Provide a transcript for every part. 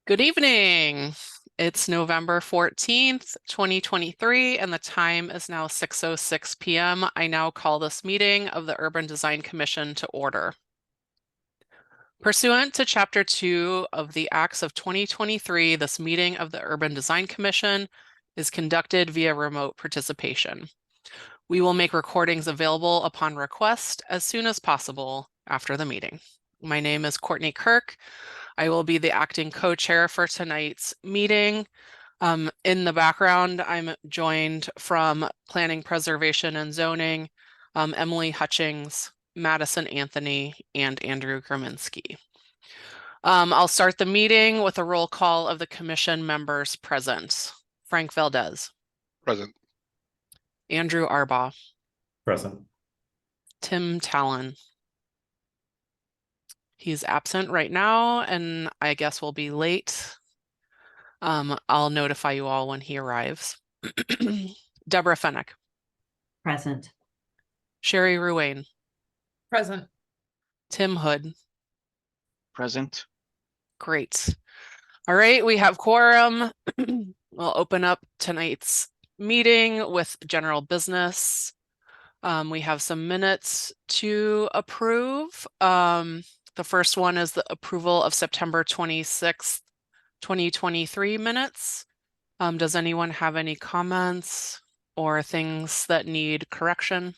Good evening. It's November 14th, 2023, and the time is now 6:06 p.m. I now call this meeting of the Urban Design Commission to order. Pursuant to Chapter 2 of the Acts of 2023, this meeting of the Urban Design Commission is conducted via remote participation. We will make recordings available upon request as soon as possible after the meeting. My name is Courtney Kirk. I will be the acting co-chair for tonight's meeting. In the background, I'm joined from Planning, Preservation, and Zoning, Emily Hutchings, Madison Anthony, and Andrew Graminsky. I'll start the meeting with a roll call of the commission members present. Frank Valdez. Present. Andrew Arbaugh. Present. Tim Talon. He's absent right now, and I guess will be late. I'll notify you all when he arrives. Deborah Fennick. Present. Sherry Ruane. Present. Tim Hood. Present. Great. All right, we have quorum. We'll open up tonight's meeting with general business. We have some minutes to approve. The first one is the approval of September 26th, 2023 minutes. Does anyone have any comments or things that need correction?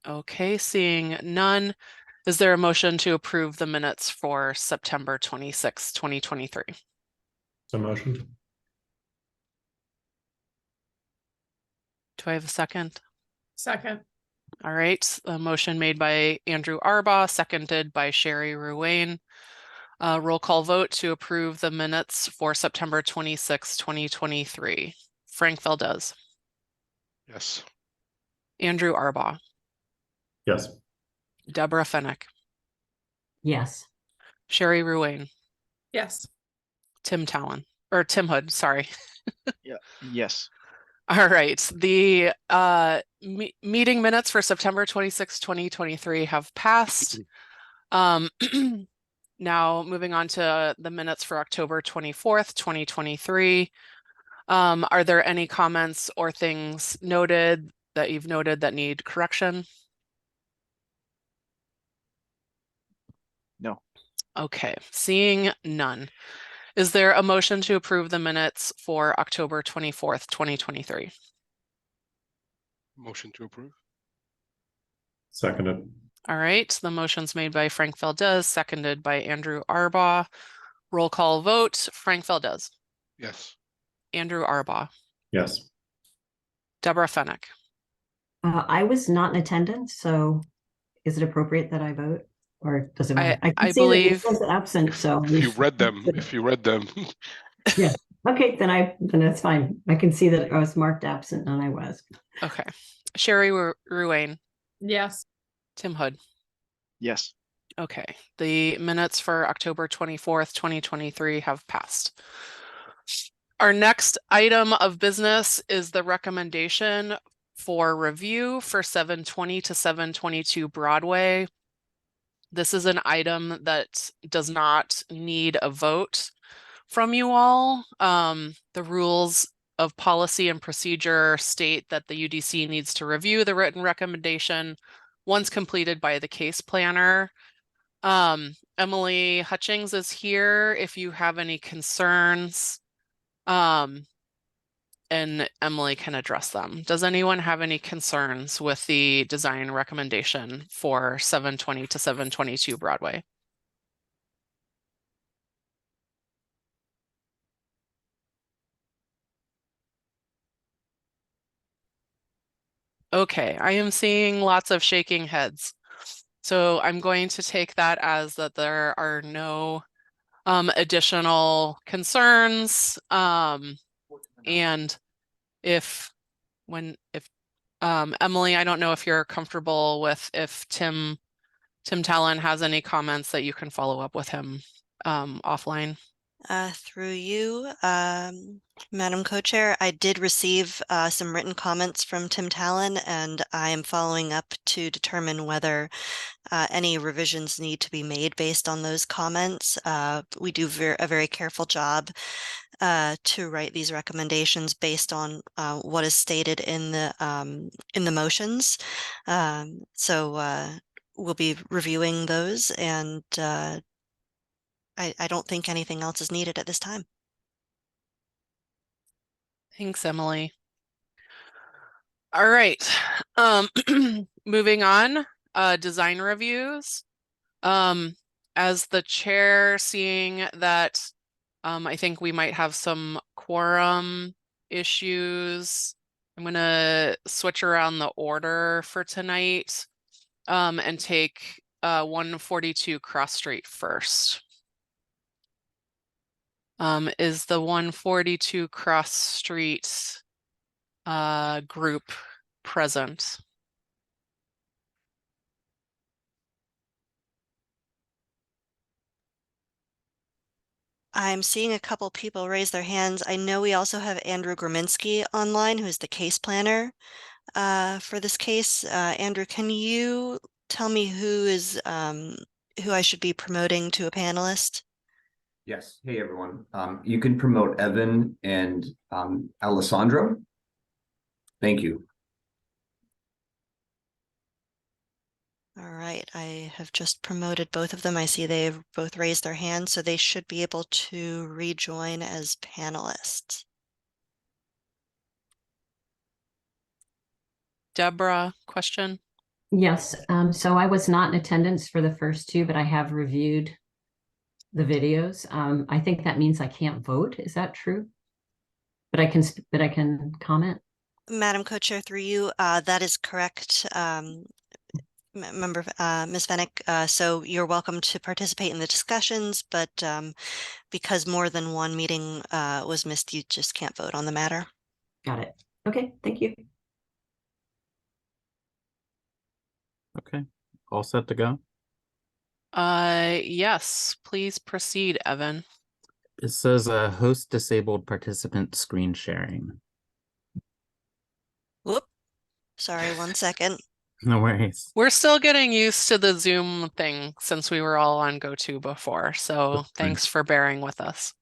Okay, seeing none. Is there a motion to approve the minutes for September 26th, 2023? So motioned. Do I have a second? Second. All right, a motion made by Andrew Arbaugh, seconded by Sherry Ruane. Roll call vote to approve the minutes for September 26, 2023. Frank Valdez. Yes. Andrew Arbaugh. Yes. Deborah Fennick. Yes. Sherry Ruane. Yes. Tim Talon, or Tim Hood, sorry. Yeah. Yes. All right, the meeting minutes for September 26, 2023 have passed. Now moving on to the minutes for October 24th, 2023. Are there any comments or things noted that you've noted that need correction? No. Okay, seeing none. Is there a motion to approve the minutes for October 24th, 2023? Motion to approve. Seconded. All right, the motion's made by Frank Valdez, seconded by Andrew Arbaugh. Roll call vote, Frank Valdez. Yes. Andrew Arbaugh. Yes. Deborah Fennick. I was not in attendance, so is it appropriate that I vote, or does it matter? I can see believe that it says absent. So If you read them, yeah. Okay, then that's fine. I can see that I was marked absent, and I was. Okay. Sherry Ruane. Yes. Tim Hood. Yes. Okay. The minutes for October 24th, 2023 have passed. Our next item of business is the recommendation for review for 720 to 722 Broadway. This is an item that does not need a vote from you all. The rules of policy and procedure state that the UDC needs to review the written recommendation once completed by the case planner. Emily Hutchings is here if you have any concerns, and Emily can address them. Does anyone have any concerns with the design recommendation for 720 to 722 Broadway? Okay, I am seeing lots of shaking heads. So I'm going to take that as that there are no additional concerns. And if Emily, I don't know if you're comfortable with if Tim Talon has any comments that you can follow up with him offline. Through you, Madam Co-Chair, I did receive some written comments from Tim Talon, and I am following up to determine whether any revisions need to be made based on those comments. We do a very careful job to write these recommendations based on what is stated in the motions. So we'll be reviewing those, and I don't think anything else is needed at this time. Thanks, Emily. All right. Moving on, design reviews. As the chair, seeing that I think we might have some quorum issues, I'm gonna switch around the order for tonight and take 142 Cross Street first. Is the 142 Cross Street group present? I'm seeing a couple people raise their hands. I know we also have Andrew Graminsky online, who's the case planner for this case. Andrew, can you tell me who I should be promoting to a panelist? Yes. Hey, everyone. You can promote Evan and Alessandro. Thank you. All right, I have just promoted both of them. I see they've both raised their hands, so they should be able to rejoin as panelists. Deborah, question? Yes, so I was not in attendance for the first two, but I have reviewed the videos. I think that means I can't vote. Is that true? But I can comment. Madam Co-Chair, through you, that is correct. Member Ms. Fennick, so you're welcome to participate in the discussions, but because more than one meeting was missed, you just can't vote on the matter. Got it. Okay, thank you. Okay, all set to go. Yes, please proceed, Evan. It says host disabled participant screen sharing. Whoop, sorry, 1 second. No worries. We're still getting used to the Zoom thing since we were all on GoTo before, so That's fine. thanks for bearing with us.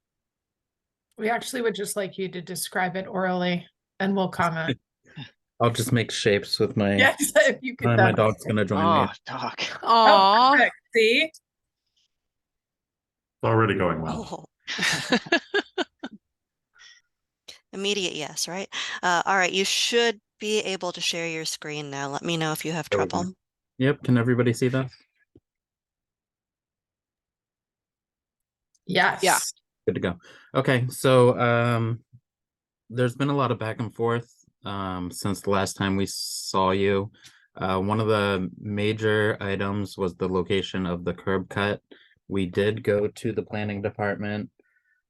We actually would just like you to describe it orally and we'll comment. I'll just make shapes with my. Yes, if you could. My dog's gonna join me. Oh, Doc. Oh, Aw. perfect. See? It's already going well. Oh, immediate yes, right? All right, you should be able to share your screen now. Let me know if you have There we trouble. go. Yep, can everybody see that? Yes. Yeah. Good to go. Okay, so there's been a lot of back and forth since the last time we saw you. One of the major items was the location of the curb cut. We did go to the planning department,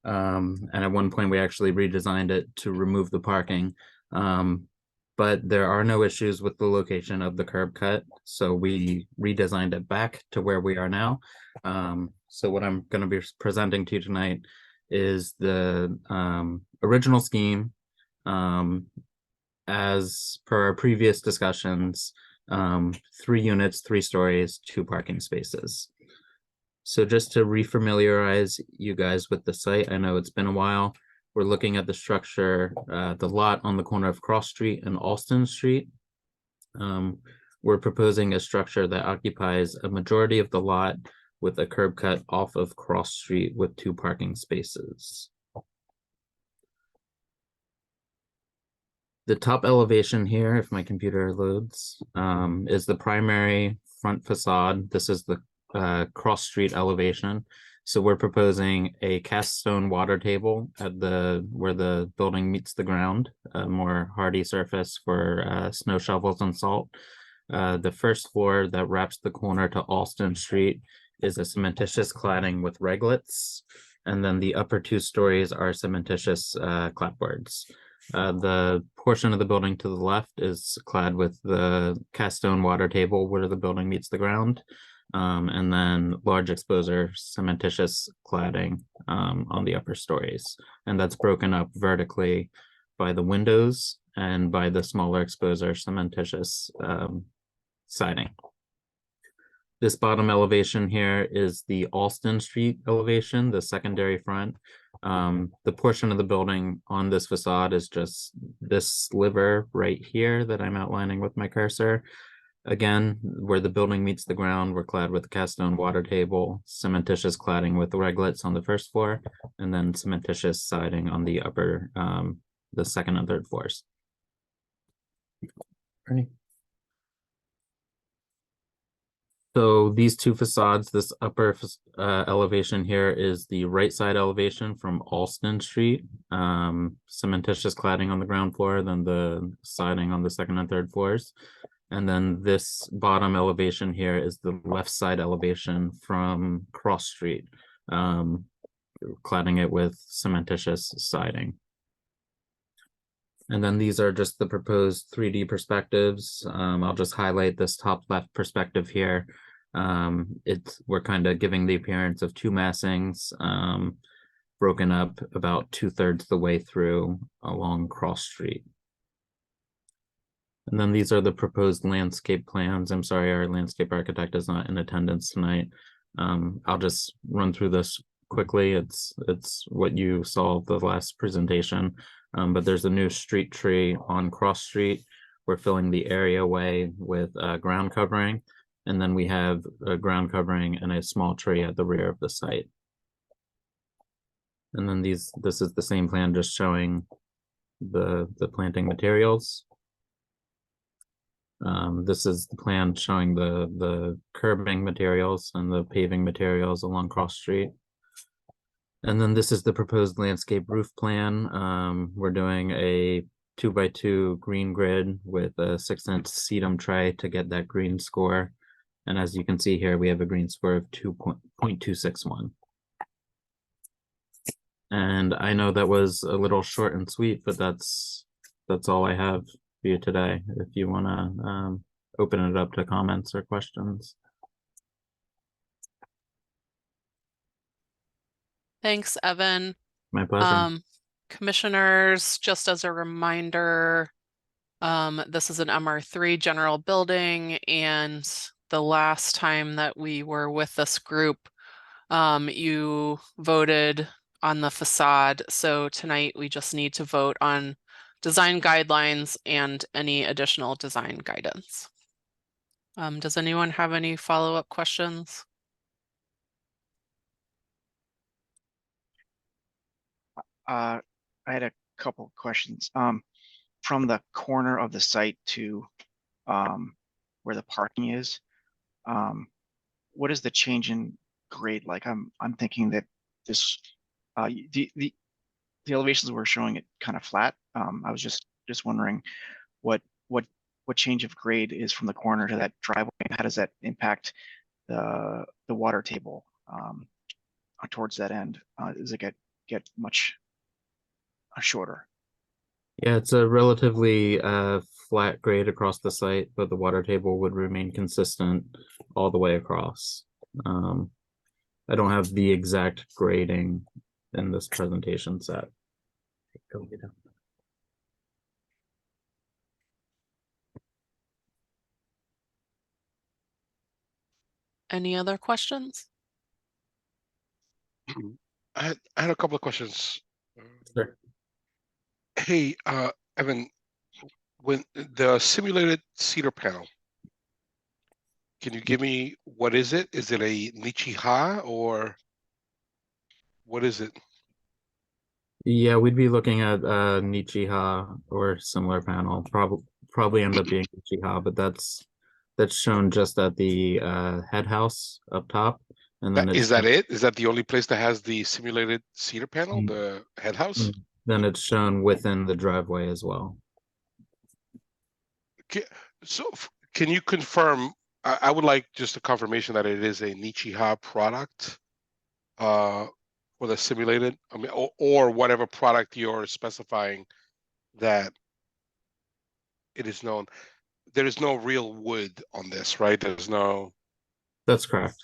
and at one point we actually redesigned it to remove the parking. But there are no issues with the location of the curb cut, so we redesigned it back to where we are now. So what I'm going to be presenting to you tonight is the original scheme. As per our previous discussions, 3 units, 3 stories, 2 parking spaces. So just to refamiliarize you guys with the site, I know it's been a while. We're looking at the structure, the lot on the corner of Cross Street and Alston Street. We're proposing a structure that occupies a majority of the lot with a curb cut off of Cross Street with 2 parking spaces. The top elevation here, if my computer loads, is the primary front facade. This is the Cross Street elevation. So we're proposing a cast stone water table at where the building meets the ground, a more hardy surface for snow shovels and salt. The first floor that wraps the corner to Alston Street is a cementitious cladding with reglets, and then the upper 2 stories are cementitious clapboards. The portion of the building to the left is clad with the cast stone water table where the building meets the ground. and then large exposure cementitious cladding on the upper stories. And that's broken up vertically by the windows and by the smaller exposure cementitious siding. This bottom elevation here is the Alston Street elevation, the secondary front. The portion of the building on this facade is just this sliver right here that I'm outlining with my cursor. Again, where the building meets the ground, we're clad with cast stone water table, cementitious cladding with reglets on the first floor, and then cementitious siding on the upper, the second and third floors. Ernie? So these two facades, this upper elevation here is the right side elevation from Alston Street. Cementitious cladding on the ground floor, then the siding on the second and third floors. And then this bottom elevation here is the left side elevation from Cross Street, cladding it with cementitious siding. And then these are just the proposed 3D perspectives. I'll just highlight this top left perspective here. We're kind of giving the appearance of two massings, broken up about 2/3 the way through along Cross Street. And then these are the proposed landscape plans. I'm sorry, our landscape architect is not in attendance tonight. I'll just run through this quickly. It's what you saw the last presentation. But there's a new street tree on Cross Street. We're filling the area away with ground covering. And then we have a ground covering and a small tree at the rear of the site. And then this is the same plan, just showing the planting materials. This is the plan showing the curbing materials and the paving materials along Cross Street. And then this is the proposed landscape roof plan. We're doing a 2x2 green grid with a 6-inch sedum tray to get that green score. And as you can see here, we have a green score of 2.261. And I know that was a little short and sweet, but that's all I have for you today. If you want to open it up to comments or questions. Thanks, Evan. My pleasure. Commissioners, just as a reminder, this is an MR3 general building, and the last time that we were with this group, you voted on the facade. So tonight we just need to vote on design guidelines and any additional design guidance. Does anyone have any follow-up questions? I had a couple of questions. From the corner of the site to where the parking is, what is the change in grade like? I'm thinking that this the elevations were showing it kind of flat. I was just wondering what change of grade is from the corner to that driveway, and how does that impact the water table towards that end? Does it get much shorter? Yeah, it's a relatively flat grade across the site, but the water table would remain consistent all the way across. I don't have the exact grading in this presentation set. Any other questions? I had a couple of questions. Sure. Hey, Evan, when the simulated cedar panel, can you give me, what is it? Is it a Nichiha or what is it? Yeah, we'd be looking at Nichiha or similar panel. Probably end up being Nichiha, but that's shown just at the head house up top. And then Is that it? Is that the only place that has the simulated cedar panel, the head house? Then it's shown within the driveway as well. So can you confirm, I would like just a confirmation that it is a Nichiha product for the simulated, I mean, or whatever product you're specifying that it is known. There is no real wood on this, right? There's no That's correct.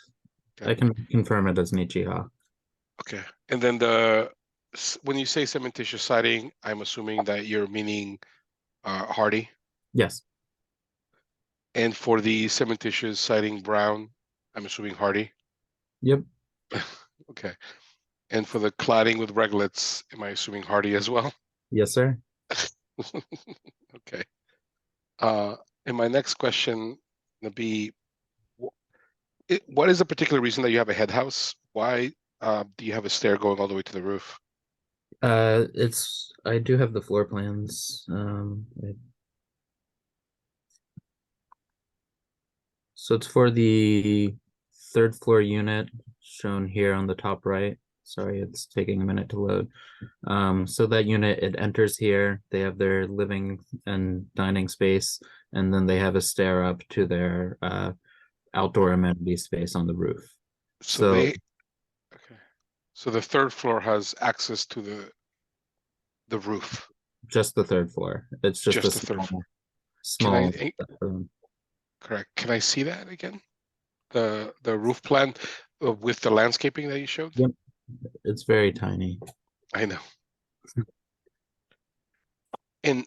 Okay. I can confirm it as Nichiha. Okay, and then when you say cementitious siding, I'm assuming that you're meaning hardy, Yes, and for the cementitious siding brown, I'm assuming hardy. yep, Okay, and for the cladding with reglets, am I assuming hardy as well? yes, sir. Okay. And my next question gonna be, what is the particular reason that you have a head house? Why do you have a stair going all the way to the roof? I do have the floor plans. So it's for the third floor unit shown here on the top right. Sorry, it's taking a minute to load. So that unit, it enters here. They have their living and dining space, and then they have a stair up to their outdoor amenity space on the roof. So So okay. So the third floor has access to the roof, just the third floor. It's just a just the third floor. small. Correct. Can I see that again? The roof plan with the landscaping that you showed? Yep. It's very tiny. I know. And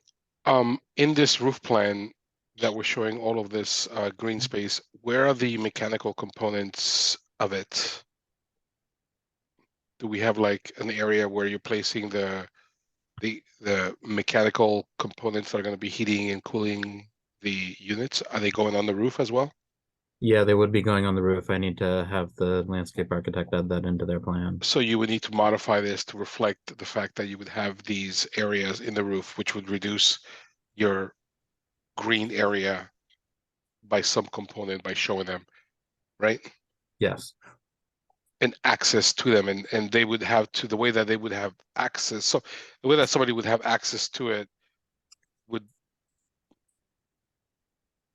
in this roof plan that we're showing all of this green space, where are the mechanical components of it? Do we have like an area where you're placing the mechanical components that are going to be heating and cooling the units? Are they going on the roof as well? Yeah, they would be going on the roof. I need to have the landscape architect add that into their plan. So you would need to modify this to reflect the fact that you would have these areas in the roof, which would reduce your green area by some component by showing them, right? Yes. And access to them, and they would have to, the way that they would have access, so the way that somebody would have access to it would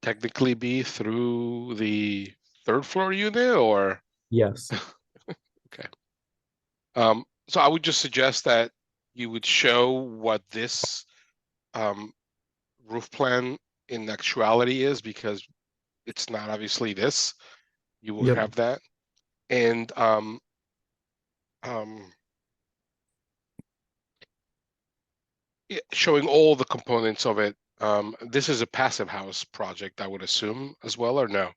technically be through the third floor unit, or Yes. okay. So I would just suggest that you would show what this roof plan in actuality is, because it's not obviously this. You will Yep. have that, and showing all the components of it. This is a passive house project, I would assume, as well, or no?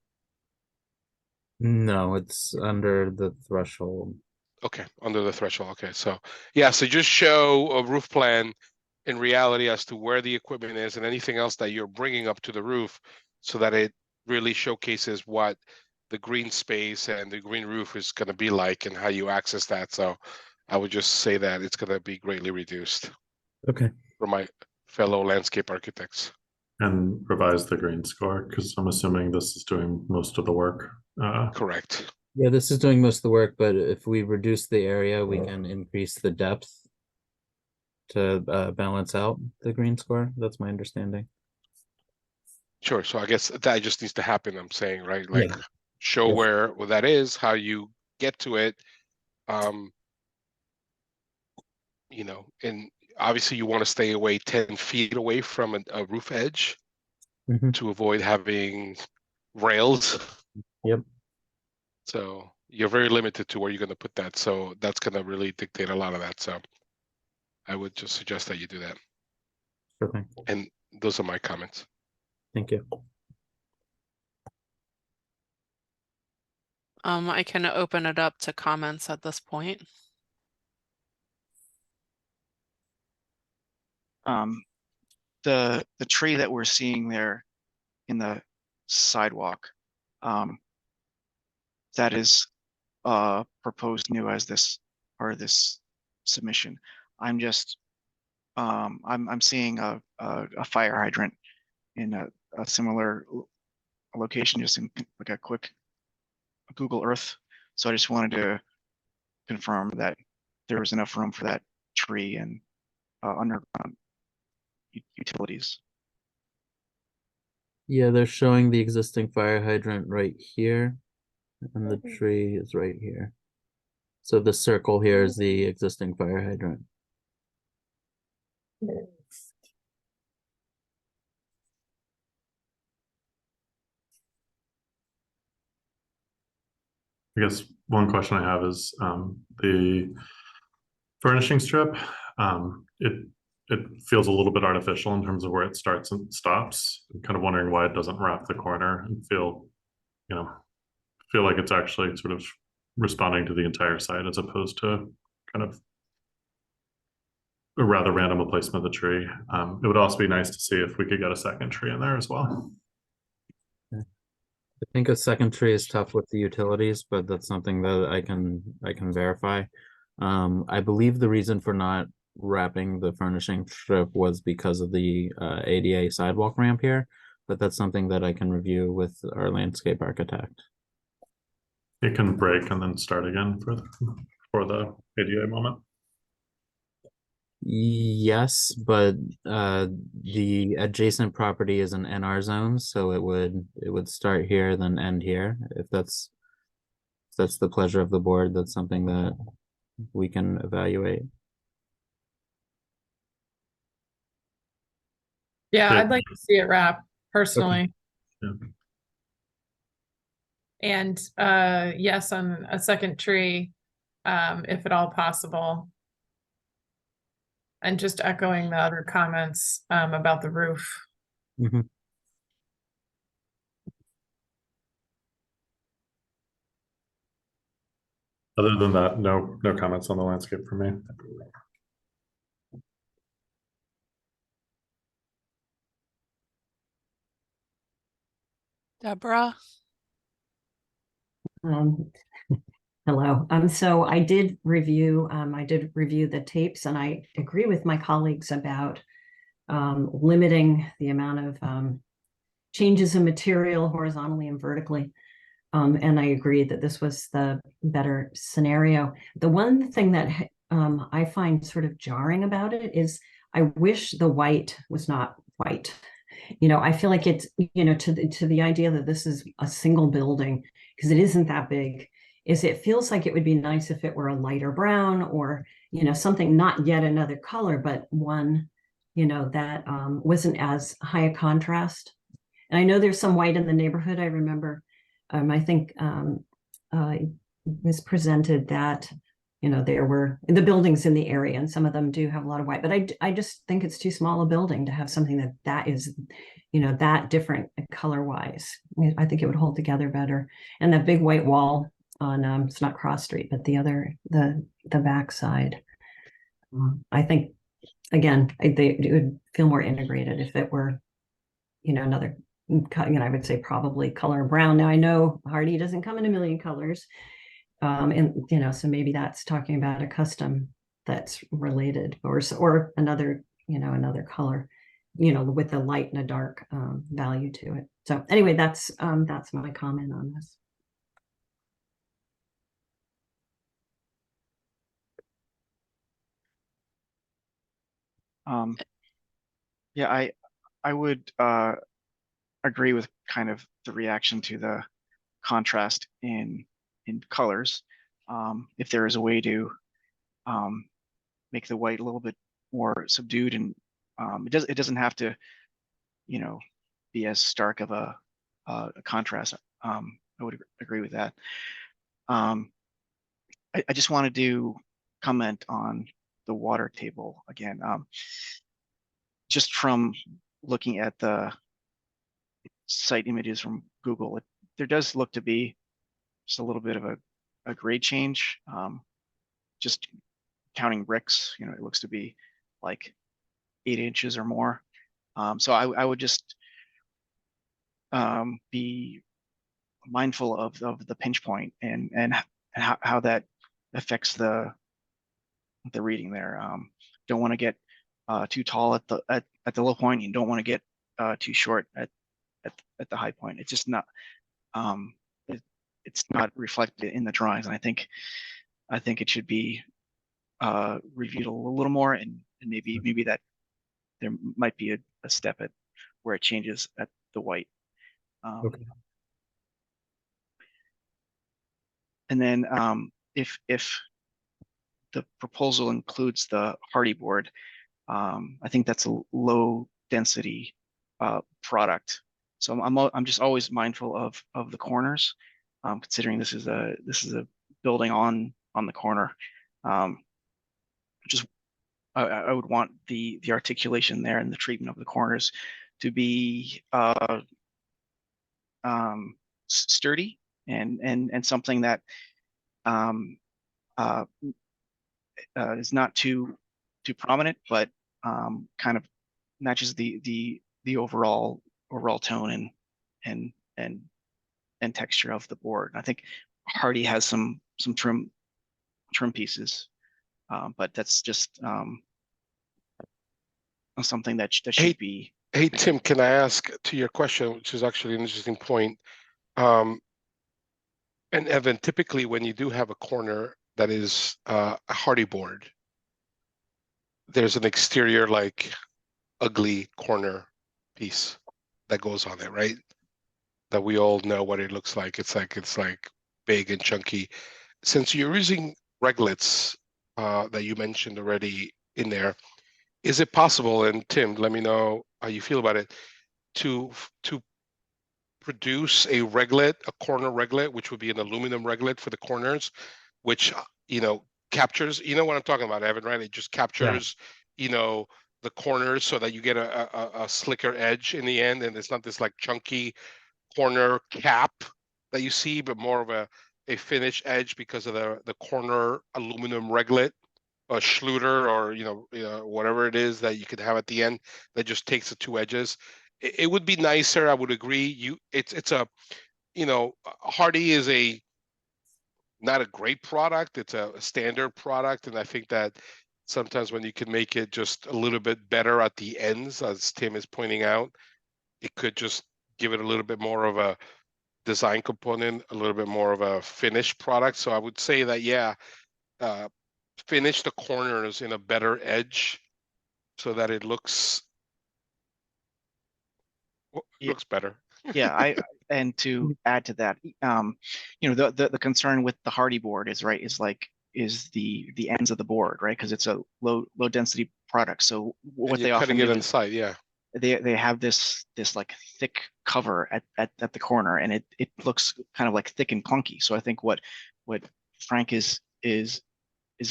No, it's under the threshold. Okay, under the threshold. Okay, so yeah, so just show a roof plan in reality as to where the equipment is and anything else that you're bringing up to the roof, so that it really showcases what the green space and the green roof is going to be like and how you access that. So I would just say that it's going to be greatly reduced Okay. for my fellow landscape architects. And revise the green score, because I'm assuming this is doing most of the work. Correct. Yeah, this is doing most of the work, but if we reduce the area, we can increase the depth to balance out the green score. That's my understanding. Sure. So I guess that just needs to happen, I'm saying, right? Like Yeah. show Yes. where that is, how you get to it. You know, and obviously you want to stay away 10 feet away from a roof edge Mhm. to avoid having rails. Yep. So you're very limited to where you're going to put that. So that's going to really dictate a lot of that. So I would just suggest that you do that. Sure thing. And those are my comments. Thank you. I can open it up to comments at this point. The tree that we're seeing there in the sidewalk, that is proposed new as this part of this submission. I'm just I'm seeing a fire hydrant in a similar location, just in like a quick Google Earth. So I just wanted to confirm that there was enough room for that tree and underground utilities. Yeah, they're showing the existing fire hydrant right here, and the tree is right here. So the circle here is the existing fire hydrant. I guess one question I have is the furnishing strip. It feels a little bit artificial in terms of where it starts and stops. I'm kind of wondering why it doesn't wrap the corner and feel like it's actually sort of responding to the entire site as opposed to kind of a rather random placement of the tree. It would also be nice to see if we could get a second tree in there as well. I think a second tree is tough with the utilities, but that's something that I can verify. I believe the reason for not wrapping the furnishing strip was because of the ADA sidewalk ramp here, but that's something that I can review with our landscape architect. It can break and then start again for the ADA moment. Yes, but the adjacent property is an NR zone, so it would start here, then end here. If that's the pleasure of the board, that's something that we can evaluate. Yeah, Yeah. I'd like to see it wrap personally. Yeah. And yes, on a second tree, if at all possible. And just echoing the other comments about the roof. Mhm. Other than that, no comments on the landscape for me. Deborah? Hello. So I did review the tapes, and I agree with my colleagues about limiting the amount of changes in material horizontally and vertically. And I agree that this was the better scenario. The one thing that I find sort of jarring about it is I wish the white was not white. I feel like it's, to the idea that this is a single building, because it isn't that big, it feels like it would be nice if it were a lighter brown or, something, not yet another color, but one, that wasn't as high a contrast. And I know there's some white in the neighborhood. I remember, I think it was presented that, there were the buildings in the area, and some of them do have a lot of white, but I just think it's too small a building to have something that is, that different color wise. I think it would hold together better. And that big white wall on, it's not Cross Street, but the back side. I think, again, it would feel more integrated if it were, another, I would say probably color brown. Now I know Hardy doesn't come in a million colors. And so maybe that's talking about a custom that's related, or another, another color, with a light and a dark value to it. So anyway, that's my comment on this. Yeah, I would agree with kind of the reaction to the contrast in colors. If there is a way to make the white a little bit more subdued, and it doesn't have to, be as stark of a contrast. I would agree with that. I just wanted to comment on the water table again. Just from looking at the site images from Google, there does look to be just a little bit of a grade change. Just counting bricks, it looks to be like 8 inches or more. So I would just be mindful of the pinch point and how that affects the reading there. Don't want to get too tall at the low point. You don't want to get too short at the high point. It's just not it's not reflected in the drawings, and I think it should be reviewed a little more, and maybe that there might be a step at where it changes at the white. Okay. And then if the proposal includes the hardy board, I think that's a low density product. So I'm just always mindful of the corners. considering this is a building on the corner. Just I would want the articulation there and the treatment of the corners to be sturdy and something that is not too prominent, but kind of matches the overall tone and texture of the board. I think Hardy has some trim pieces, but that's just something that should be. Hey, Tim, can I ask to your question, which is actually an interesting point? And Evan, typically when you do have a corner that is a Hardy board, there's an exterior like ugly corner piece that goes on it, right? That we all know what it looks like. It's like big and chunky. Since you're using reglets that you mentioned already in there, is it possible, and Tim, let me know how you feel about it, to produce a reglet, a corner reglet, which would be an aluminum reglet for the corners, which, you know, captures, you know what I'm talking about, Evan, right? It just captures, you know, the corners so that you get a slicker edge in the end, and it's not this like chunky corner cap that you see, but more of a finished edge because of the corner aluminum reglet, a Schluter, or you know whatever it is that you could have at the end that just takes the two edges. It would be nicer, I would agree. It's a, you know, Hardy is not a great product. It's a standard product, and I think that sometimes when you can make it just a little bit better at the ends, as Tim is pointing out, it could just give it a little bit more of a design component, a little bit more of a finished product. So I would say that, yeah, finish the corners in a better edge so that it looks better. Yeah, and to add to that, you know, the concern with the Hardy board is the ends of the board, right? Because it's a low density product. So what they often do inside, yeah. They have this like thick cover at the corner, and it looks kind of like thick and clunky. So I think what Frank is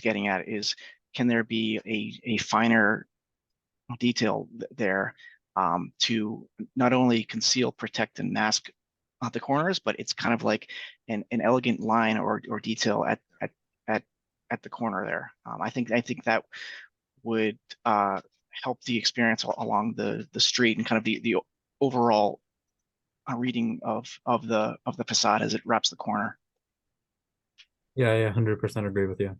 getting at is, can there be a finer detail there to not only conceal, protect, and mask the corners, but it's kind of like an elegant line or detail at the corner there. I think that would help the experience along the street and kind of the overall reading of the facade as it wraps the corner. Yeah, 100% agree with you.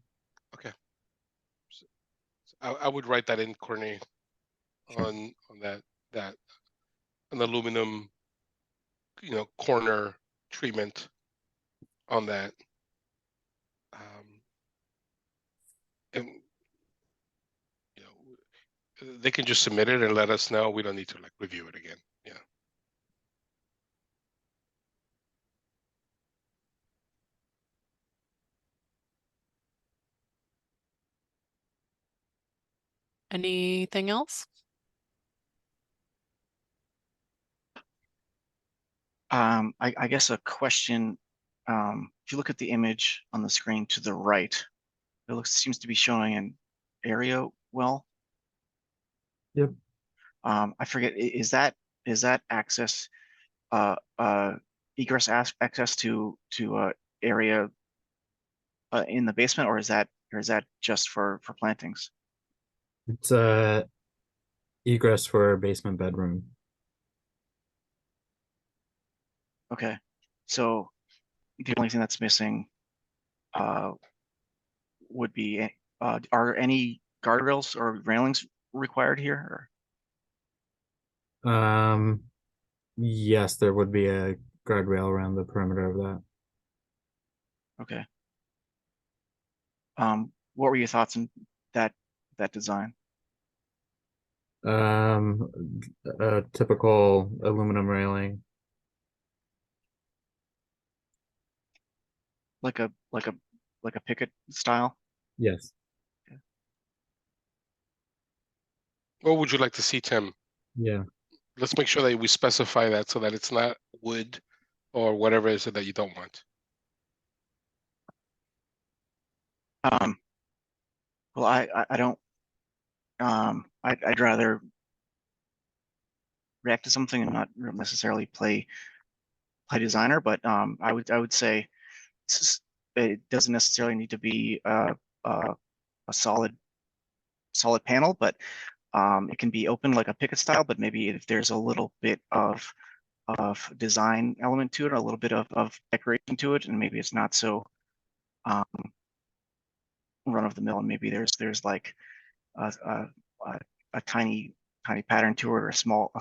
Okay. So I would write that in, Courtney, on that an aluminum, you know, corner treatment on that. And you know, they can just submit it and let us know. We don't need to like review it again. Yeah. Anything else? I guess a question. If you look at the image on the screen to the right, it seems to be showing an area well. Yep. I forget, is that access egress access to area in the basement, or is that just for plantings? It's egress for a basement bedroom. Okay, so the only thing that's missing would be are any guardrails or railings required here? Or? Yes, there would be a guardrail around the perimeter of that. Okay. What were your thoughts on that design? A typical aluminum railing. Like a picket style? Yes. Okay. What would you like to see, Tim? Yeah. Let's make sure that we specify that so that it's not wood or whatever is it that you don't want. Well, I don't, I'd rather react to something and not necessarily play designer, but I would say it doesn't necessarily need to be a solid panel, but it can be open like a picket style, but maybe if there's a little bit of design element to it, a little bit of decoration to it, and maybe it's not so run of the mill, and maybe there's like a tiny pattern to it, or a small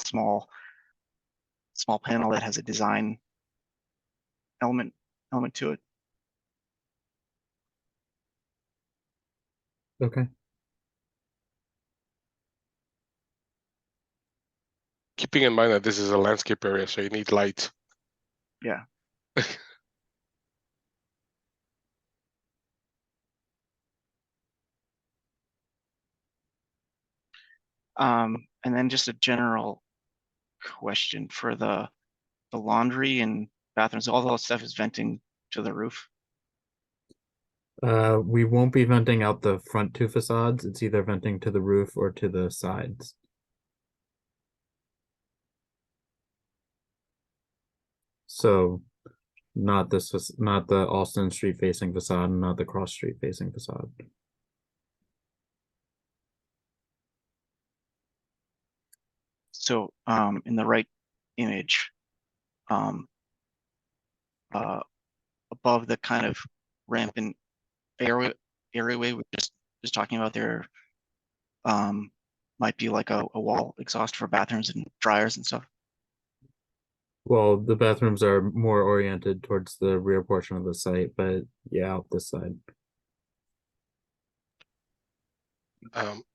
panel that has a design element to it. Okay. Keeping in mind that this is a landscape area, so you need light. Yeah. And then just a general question for the laundry and bathrooms. All that stuff is venting to the roof. We won't be venting out the front two facades. It's either venting to the roof or to the sides. So not this, not the Alston Street facing facade, and not the Cross Street facing facade. So in the right image, above the kind of rampant airway we're just talking about, there might be like a wall exhaust for bathrooms and dryers and stuff. Well, the bathrooms are more oriented towards the rear portion of the site, but yeah, out this side.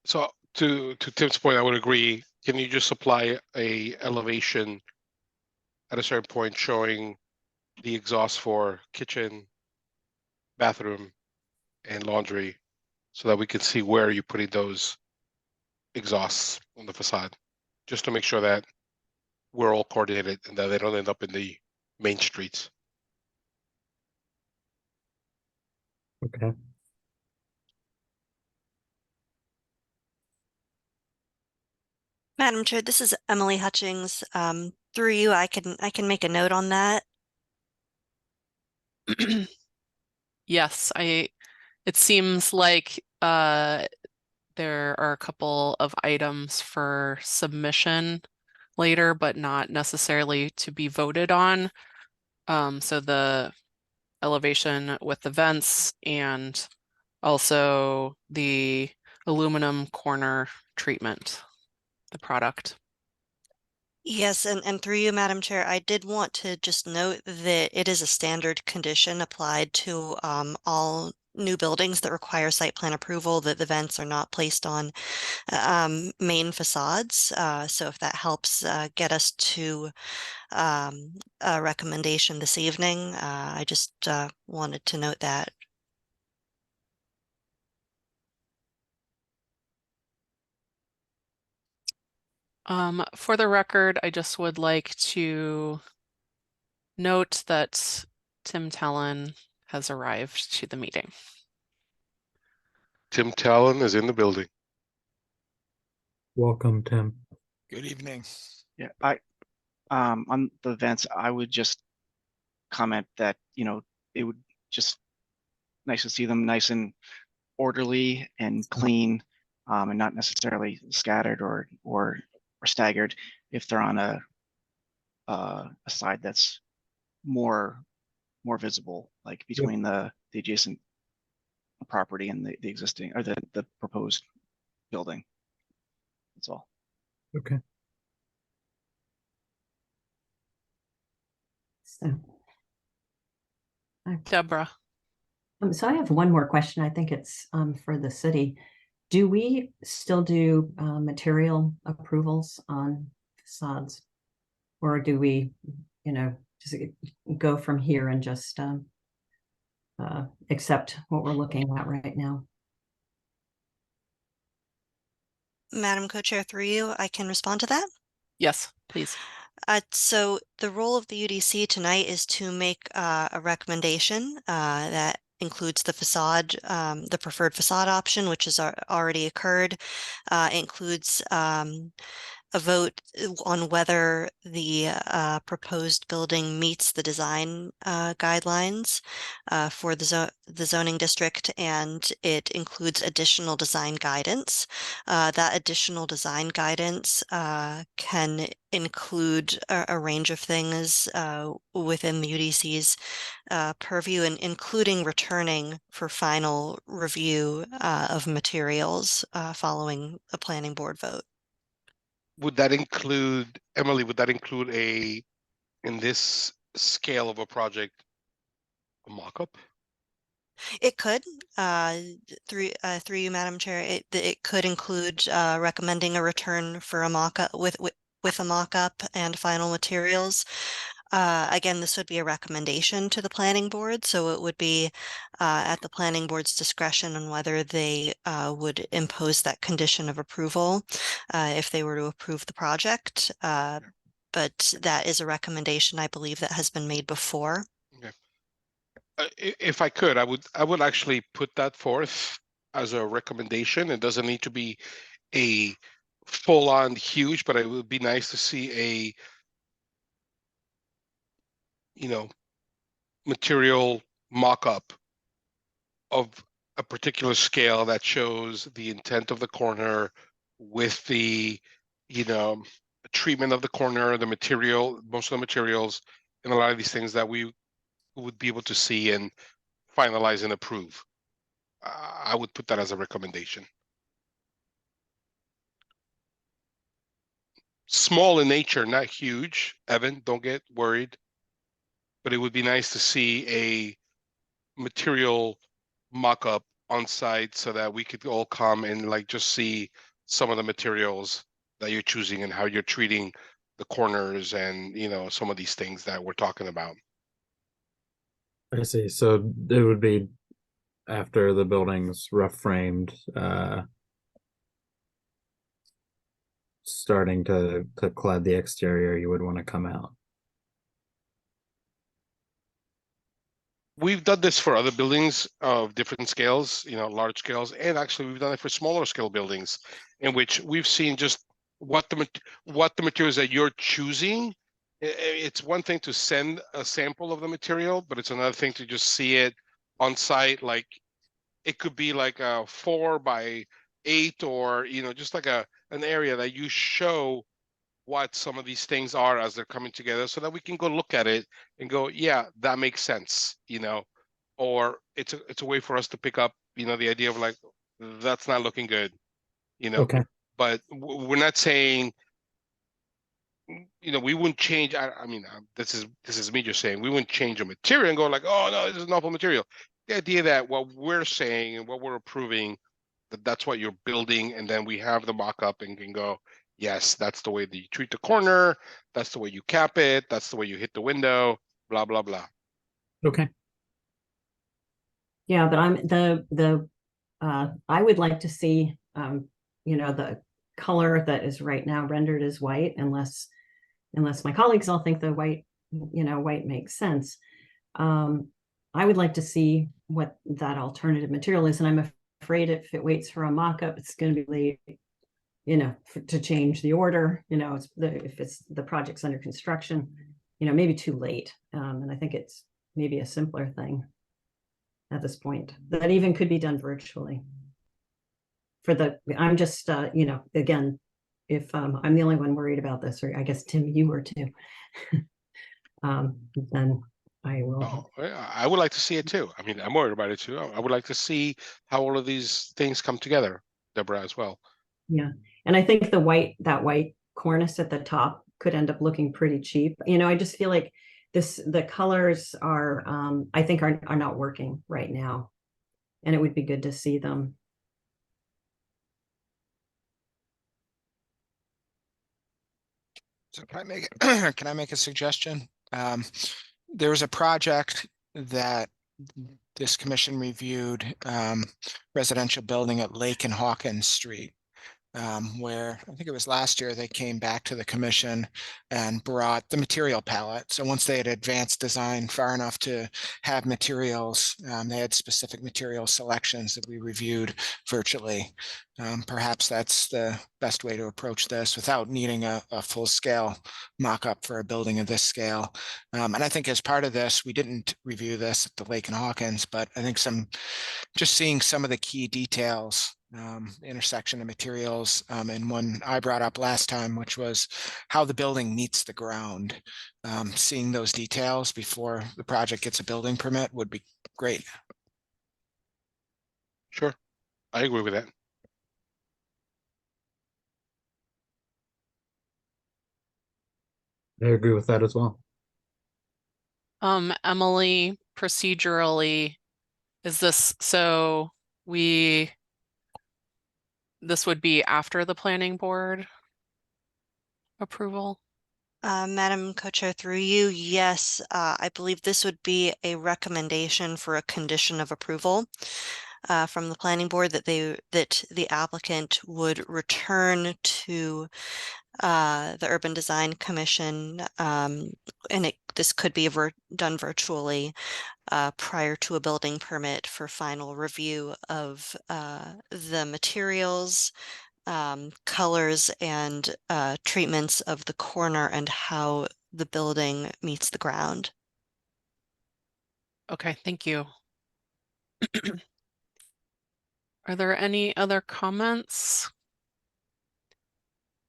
So to Tim's point, I would agree. Can you just supply a elevation at a certain point showing the exhaust for kitchen, bathroom, and laundry, so that we can see where you're putting those exhausts on the facade, just to make sure that we're all coordinated and that they don't end up in the main streets. Okay. Madam Chair, this is Emily Hutchings. Through you, I can make a note on that. Yes, it seems like there are a couple of items for submission later, but not necessarily to be voted on. So the elevation with the vents and also the aluminum corner treatment, the product. Yes, and through you, Madam Chair, I did want to just note that it is a standard condition applied to all new buildings that require site plan approval, that the vents are not placed on main facades. So if that helps get us to a recommendation this evening, I just wanted to note that. For the record, I just would like to note that Tim Talon has arrived to the meeting. Tim Talon is in the building. Welcome, Tim. Good evening. Yeah, on the vents, I would just comment that, you know, it would just nice to see them nice and orderly and clean, and not necessarily scattered or staggered if they're on a side that's more visible, like between the adjacent property and the existing, or the proposed building. That's all. Okay. So. Deborah. So I have one more question. I think it's for the city. Do we still do material approvals on facades? Or do we, you know, just go from here and just accept what we're looking at right now? Madam Co-Chair, through you, I can respond to that. Yes, please. So the role of the UDC tonight is to make a recommendation that includes the facade, the preferred facade option, which has already occurred. Includes a vote on whether the proposed building meets the design guidelines for the zoning district, and it includes additional design guidance. That additional design guidance can include a range of things within the UDC's purview, and including returning for final review of materials following a planning board vote. Would that include, Emily, would that include in this scale of a project, a mock-up? It could, through you, Madam Chair, it could include recommending a return for a mock-up with a mock-up and final materials. Again, this would be a recommendation to the planning board, so it would be at the planning board's discretion on whether they would impose that condition of approval if they were to approve the project. But that is a recommendation, I believe, that has been made before. If I could, I would actually put that forth as a recommendation. It doesn't need to be a full-on huge, but it would be nice to see a, you know, material mock-up of a particular scale that shows the intent of the corner with the, you know, treatment of the corner, the material, most of the materials, and a lot of these things that we would be able to see and finalize and approve. I would put that as a recommendation. Small in nature, not huge. Evan, don't get worried. But it would be nice to see a material mock-up on site so that we could all come and like just see some of the materials that you're choosing and how you're treating the corners and, you know, some of these things that we're talking about. I see. So it would be after the building's rough framed, starting to clad the exterior, you would want to come out. We've done this for other buildings of different scales, you know, large scales, and actually we've done it for smaller scale buildings, in which we've seen just what the materials that you're choosing. It's one thing to send a sample of the material, but it's another thing to just see it on site. Like it could be like a 4x8, or, you know, just like an area that you show what some of these things are as they're coming together, so that we can go look at it and go, yeah, that makes sense, you know, or it's a way for us to pick up, you know, the idea of like, that's not looking good, you know. Okay. But we're not saying, you know, we wouldn't change. I mean, this is me just saying we wouldn't change a material and go like, oh no, this is an awful material. The idea that what we're saying and what we're approving, that's what you're building, and then we have the mock-up and can go, yes, that's the way that you treat the corner, that's the way you cap it, that's the way you hit the window, blah blah blah. Okay. Yeah, but I would like to see, you know, the color that is right now rendered as white, unless my colleagues all think the white, you know, white makes sense. I would like to see what that alternative material is, and I'm afraid if it waits for a mock-up, it's going to be late, you know, to change the order. You know, if it's the project's under construction, you know, maybe too late. And I think it's maybe a simpler thing at this point that even could be done virtually. I'm just, you know, again, if I'm the only one worried about this, or I guess Tim, you were too, then I will. Oh, I would like to see it too. I mean, I'm worried about it too. I would like to see how all of these things come together, Deborah, as well. Yeah, and I think that white cornice at the top could end up looking pretty cheap. You know, I just feel like the colors are, I think are not working right now, and it would be good to see them. So can I make a suggestion? There was a project that this commission reviewed, residential building at Lake and Hawkins Street. where I think it was last year, they came back to the commission and brought the material palette. So once they had advanced design far enough to have materials, they had specific material selections that we reviewed virtually. Perhaps that's the best way to approach this without needing a full scale mock-up for a building of this scale. And I think as part of this, we didn't review this at the Lake and Hawkins, but I think just seeing some of the key details, intersection of materials, and one I brought up last time, which was how the building meets the ground. Seeing those details before the project gets a building permit would be great. Sure, I agree with that. I agree with that as well. Emily, procedurally, is this, so this would be after the planning board approval? Madam Co-Chair, through you, yes, I believe this would be a recommendation for a condition of approval from the planning board that the applicant would return to the Urban Design Commission, and this could be done virtually prior to a building permit for final review of the materials, colors, and treatments of the corner and how the building meets the ground. Okay, thank you. Are there any other comments?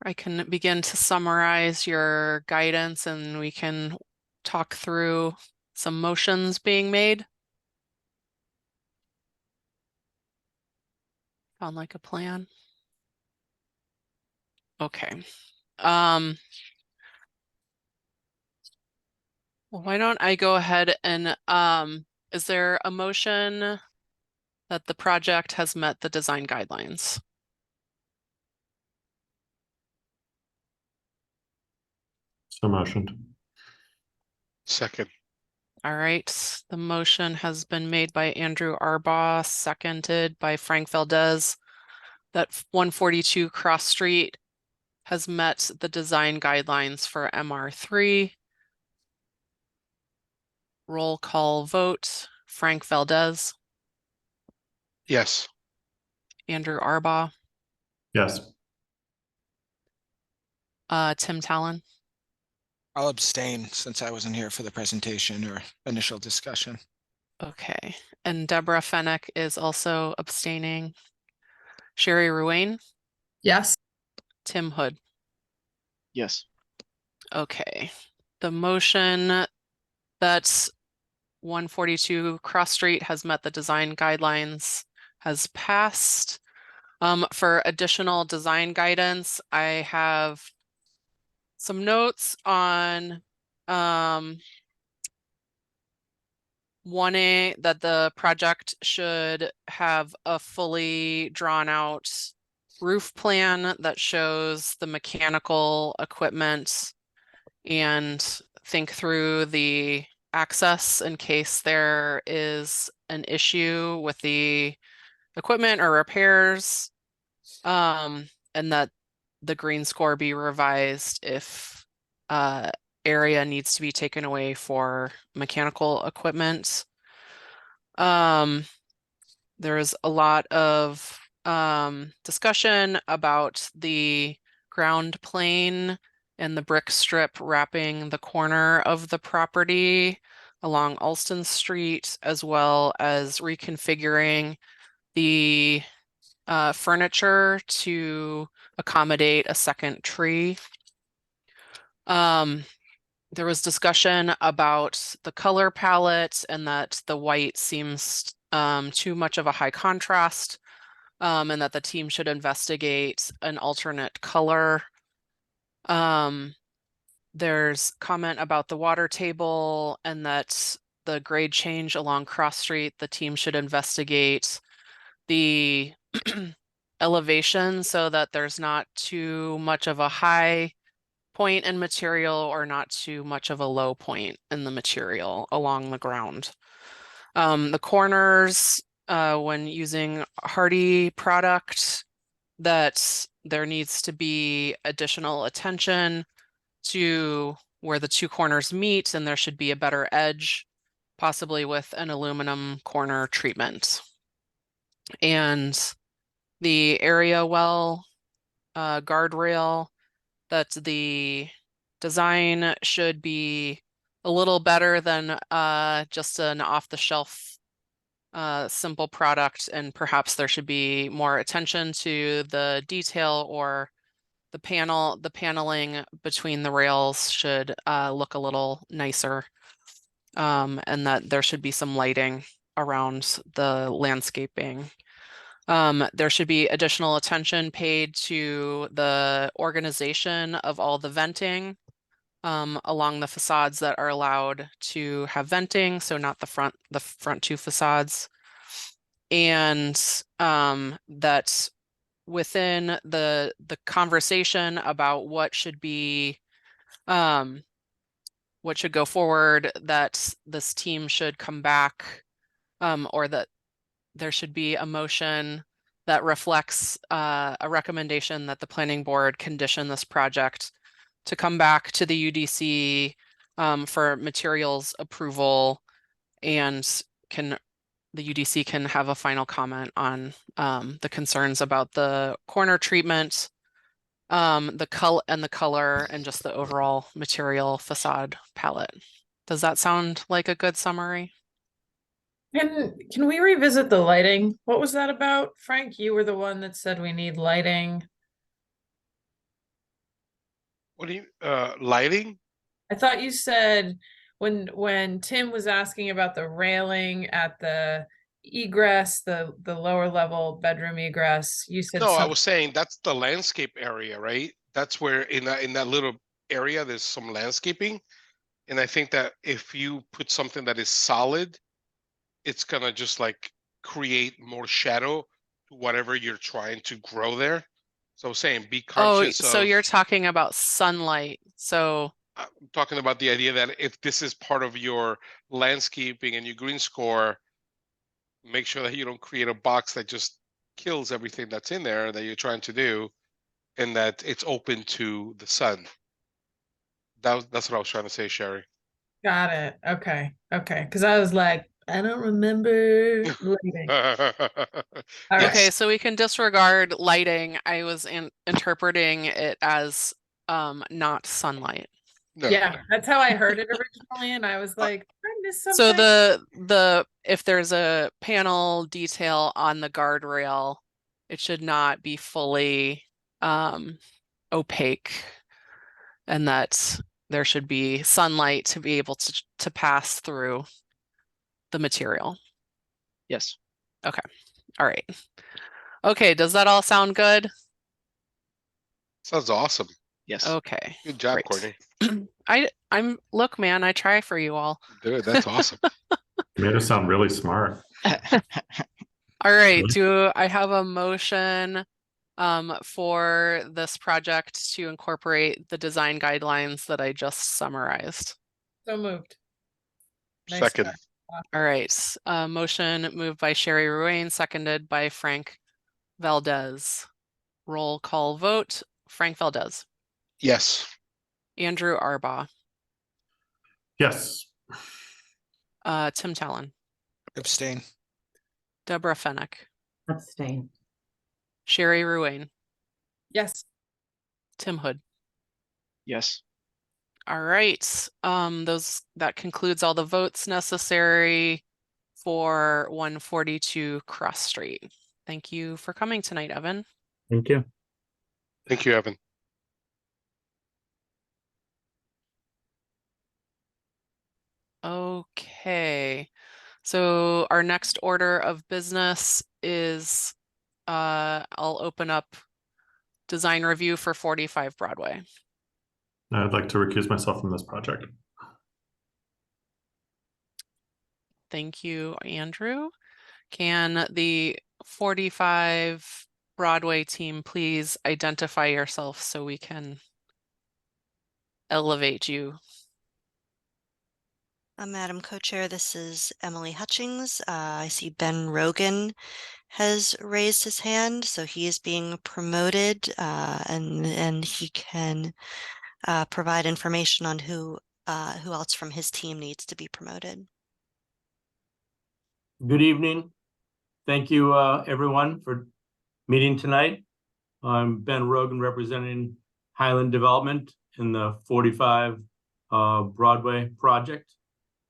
I can begin to summarize your guidance and we can talk through some motions being made. Sound like a plan? Okay. Well, why don't I go ahead and is there a motion that the project has met the design guidelines? So motioned. Second, All right, the motion has been made by Andrew Arbaugh, seconded by Frank Valdez, that 142 Cross Street has met the design guidelines for MR3. Roll call vote, Frank Valdez, yes. Andrew Arbaugh, Yes. Tim Talon. I'll abstain since I wasn't here for the presentation or initial discussion. Okay, and Deborah Fennick is also abstaining. Sherry Ruane, Yes. Tim Hood. Yes. Okay, the motion that 142 Cross Street has met the design guidelines has passed. For additional design guidance, I have some notes on wanting that the project should have a fully drawn out roof plan that shows the mechanical equipment and think through the access in case there is an issue with the equipment or repairs, and that the green score be revised if area needs to be taken away for mechanical equipment. There is a lot of discussion about the ground plane and the brick strip wrapping the corner of the property along Alston Street, as well as reconfiguring the furniture to accommodate a second tree. There was discussion about the color palette and that the white seems too much of a high contrast, and that the team should investigate an alternate color. There's comment about the water table and that the grade change along Cross Street, the team should investigate the elevation so that there's not too much of a high point in material or not too much of a low point in the material along the ground. The corners, when using Hardy product, that there needs to be additional attention to where the two corners meet, and there should be a better edge, possibly with an aluminum corner treatment. And the area well guardrail, that the design should be a little better than just an off-the-shelf simple product, and perhaps there should be more attention to the detail, or the paneling between the rails should look a little nicer, and that there should be some lighting around the landscaping. There should be additional attention paid to the organization of all the venting along the facades that are allowed to have venting, so not the front two facades. And that within the conversation about what should be what should go forward, that this team should come back, or that there should be a motion that reflects a recommendation that the planning board condition this project to come back to the UDC for materials approval, and the UDC can have a final comment on the concerns about the corner treatment, the color, and just the overall material facade palette. Does that sound like a good summary? Can we revisit the lighting? What was that about? Frank, you were the one that said we need lighting. What do you, lighting? I thought you said when Tim was asking about the railing at the egress, the lower level bedroom egress, you said No, I something. was saying that's the landscape area, right? That's where in that little area, there's some landscaping. And I think that if you put something that is solid, it's gonna just like create more shadow to whatever you're trying to grow there. So I'm saying be Oh, conscious so of, you're talking about sunlight. So I'm talking about the idea that if this is part of your landscaping and your green score, make sure that you don't create a box that just kills everything that's in there that you're trying to do, and that it's open to the sun. That's what I was trying to say, Sherry. Got it. Okay. Okay. Because I was like, I don't remember lighting. All right. okay, so we can disregard lighting. I was interpreting it as not sunlight. No. Yeah, that's how I heard it originally, and I was like, I missed something. So the if there's a panel detail on the guardrail, it should not be fully opaque, and that there should be sunlight to be able to pass through the material. Yes. All right. Okay, does that all sound good? Sounds awesome. Yes. Okay. Good job, great. Courtney. Look, man, I try for you all. Dude, that's awesome. Made us sound really smart. All right, Really? do I have a motion for this project to incorporate the design guidelines that I just summarized? So moved. Nice Second. try. All right, motion moved by Sherry Ruane, seconded by Frank Valdez. Roll call vote. Frank Valdez. Yes. Andrew Arbaugh. Yes. Tim Talon. Abstain. Deborah Fennick. Abstain. Sherry Ruane. Yes. Tim Hood. Yes. All right, that concludes all the votes necessary for 142 Cross Street. Thank you for coming tonight, Evan. Thank you. Thank you, Evan. Okay, so our next order of business is I'll open up design review for 45 Broadway. I'd like to recuse myself from this project. Thank you, Andrew. Can the 45 Broadway team please identify yourself so we can elevate you? Madam Co-Chair, this is Emily Hutchings. I see Ben Rogan has raised his hand, so he is being promoted, and he can provide information on who else from his team needs to be promoted. Good evening. Thank you, everyone, for meeting tonight. I'm Ben Rogan, representing Highland Development in the 45 Broadway project.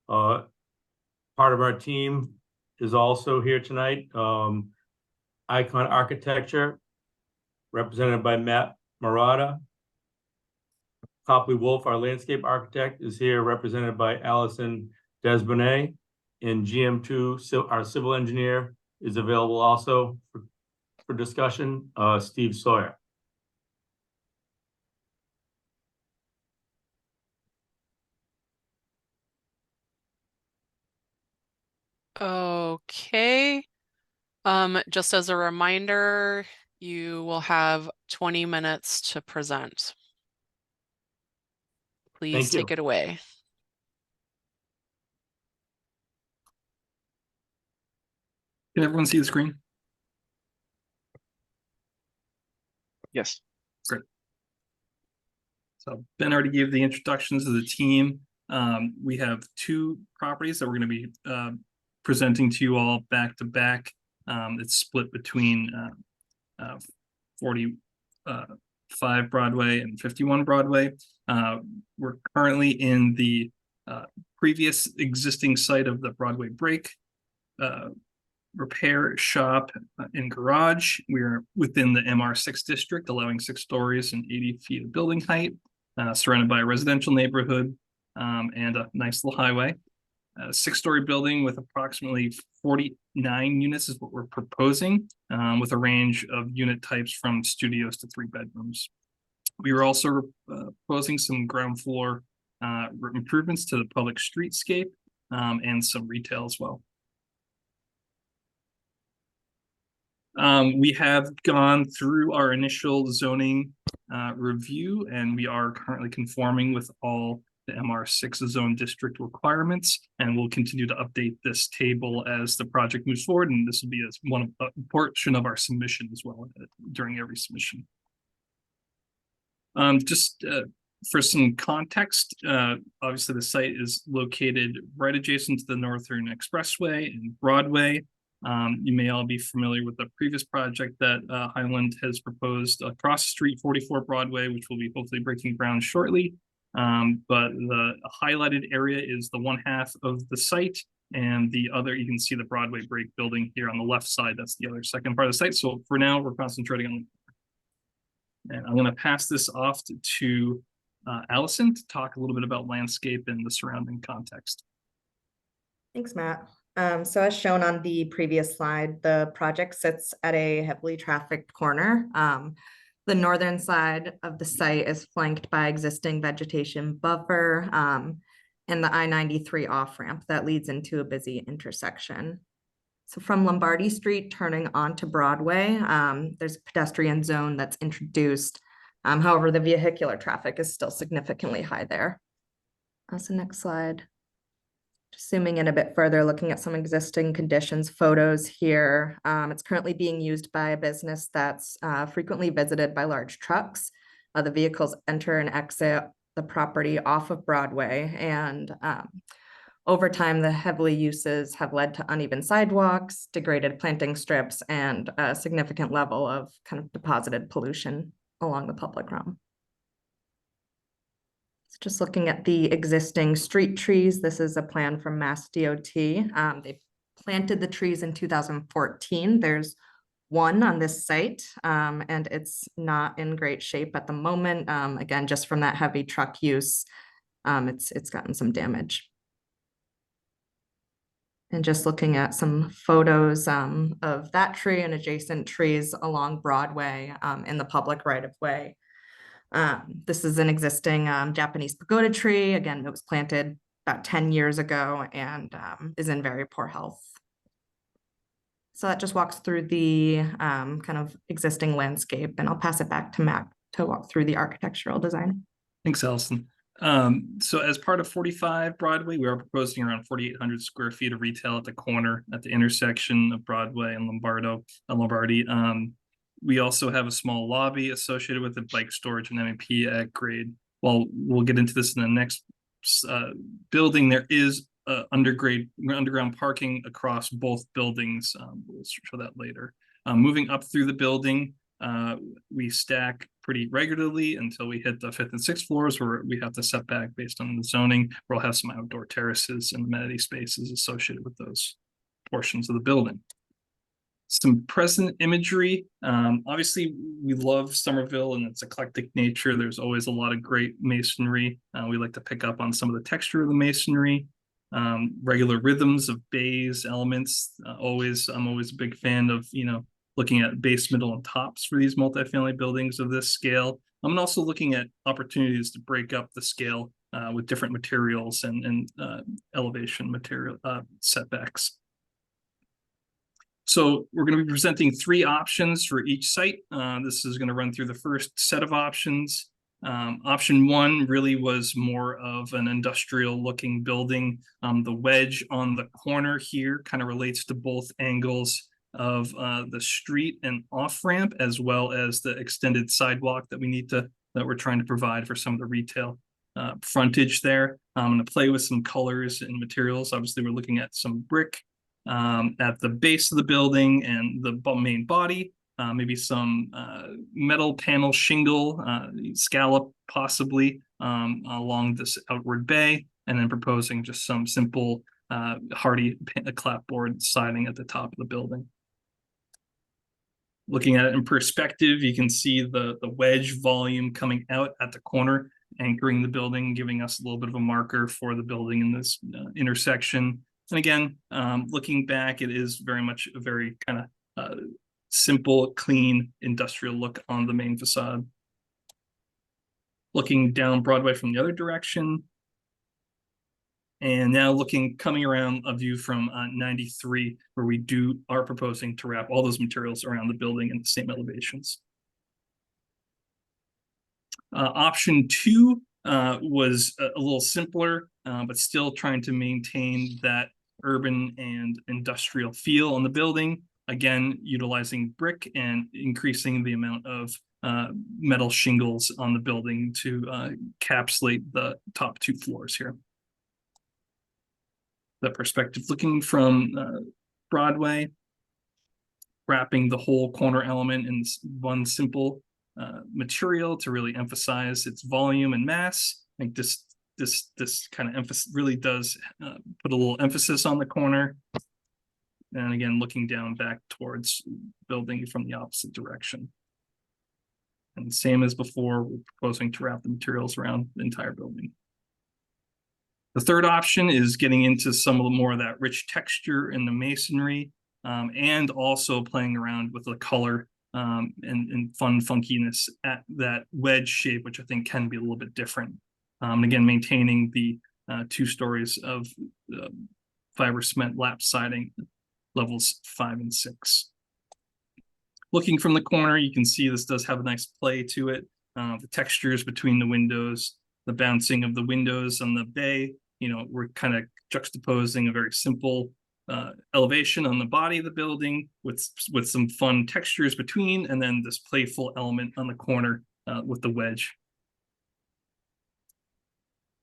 Part of our team is also here tonight. Icon Architecture, represented by Matt Murata. Copley Wolf, our landscape architect, is here, represented by Allison Desbonnet. And GM2, our civil engineer, is available also for discussion, Steve Sawyer. Okay. Just as a reminder, you will have 20 minutes to present. Please Thank you. take it away. Can everyone see the screen? Yes. Great. So Ben already gave the introductions of the team. We have two properties that we're going to be presenting to you all back to back. It's split between 45 Broadway and 51 Broadway. We're currently in the previous existing site of the Broadway Break repair shop and garage. We're within the MR6 district, allowing 6 stories and 80 feet of building height, surrounded by a residential neighborhood and a nice little highway. A 6-story building with approximately 49 units is what we're proposing, with a range of unit types from studios to 3 bedrooms. We were also proposing some ground floor improvements to the public streetscape and some retail as well. We have gone through our initial zoning review, and we are currently conforming with all the MR6 zone district requirements, and we'll continue to update this table as the project moves forward, and this will be as one portion of our submission as well during every submission. Just for some context, obviously the site is located right adjacent to the Northern Expressway and Broadway. You may all be familiar with the previous project that Highland has proposed across the street, 44 Broadway, which will be hopefully breaking ground shortly. But the highlighted area is the one half of the site, and the other, you can see the Broadway Break building here on the left side. That's the other second part of the site. So for now, we're concentrating on the, and I'm going to pass this off to Allison to talk a little bit about landscape and the surrounding context. Thanks, Matt. So as shown on the previous slide, the project sits at a heavily trafficked corner. The northern side of the site is flanked by existing vegetation buffer and the I-93 off-ramp that leads into a busy intersection. So from Lombardi Street turning onto Broadway, there's a pedestrian zone that's introduced. However, the vehicular traffic is still significantly high there. So next slide. Just zooming in a bit further, looking at some existing conditions, photos here. It's currently being used by a business that's frequently visited by large trucks. The vehicles enter and exit the property off of Broadway, and over time, the heavily uses have led to uneven sidewalks, degraded planting strips, and a significant level of kind of deposited pollution along the public realm. Just looking at the existing street trees, this is a plan from Mass DOT. They planted the trees in 2014. There's one on this site, and it's not in great shape at the moment. Again, just from that heavy truck use, it's gotten some damage. And just looking at some photos of that tree and adjacent trees along Broadway in the public right-of-way. This is an existing Japanese pagoda tree. Again, it was planted about 10 years ago and is in very poor health. So that just walks through the kind of existing landscape, and I'll pass it back to Matt to walk through the architectural design. Thanks, Allison. So as part of 45 Broadway, we are proposing around 4,800 square feet of retail at the corner at the intersection of Broadway and Lombardi. We also have a small lobby associated with the bike storage and MEP at grade. Well, we'll get into this in the next building. There is underground parking across both buildings. We'll show that later. Moving up through the building, we stack pretty regularly until we hit the 5th and 6th floors, where we have to set back based on the zoning. We'll have some outdoor terraces and amenity spaces associated with those portions of the building. Some present imagery. Obviously, we love Somerville and its eclectic nature. There's always a lot of great masonry. We like to pick up on some of the texture of the masonry. Regular rhythms of bays, elements. I'm always a big fan of, looking at base, middle, and tops for these multifamily buildings of this scale. I'm also looking at opportunities to break up the scale with different materials and elevation material setbacks. So we're going to be presenting 3 options for each site. This is going to run through the first set of options. Option 1 really was more of an industrial looking building. The wedge on the corner here kind of relates to both angles of the street and off ramp, as well as the extended sidewalk that we're trying to provide for some of the retail frontage there. I'm going to play with some colors and materials. Obviously, we're looking at some brick at the base of the building and the main body, maybe some metal panel shingle, scallop possibly along this outward bay, and then proposing just some simple hardy clapboard siding at the top of the building. Looking at it in perspective, you can see the wedge volume coming out at the corner, anchoring the building, giving us a little bit of a marker for the building in this intersection. And again, looking back, it is very much a very kind of simple, clean, industrial look on the main facade. Looking down Broadway from the other direction. And now coming around a view from 93, where we are proposing to wrap all those materials around the building in the same elevations. Option 2 was a little simpler, but still trying to maintain that urban and industrial feel on the building. Again, utilizing brick and increasing the amount of metal shingles on the building to encapsulate the top 2 floors here. The perspective looking from Broadway, wrapping the whole corner element in one simple material to really emphasize its volume and mass. I think this kind of emphasis really does put a little emphasis on the corner. And again, looking down back towards building from the opposite direction. And same as before, we're proposing to wrap the materials around the entire building. The third option is getting into some of the more of that rich texture in the masonry, and also playing around with the color and fun funkiness at that wedge shape, which I think can be a little bit different. And again, maintaining the 2 stories of fiber cement lap siding, levels 5 and 6. Looking from the corner, you can see this does have a nice play to it. The textures between the windows, the bouncing of the windows on the bay, we're kind of juxtaposing a very simple elevation on the body of the building with some fun textures between, and then this playful element on the corner with the wedge.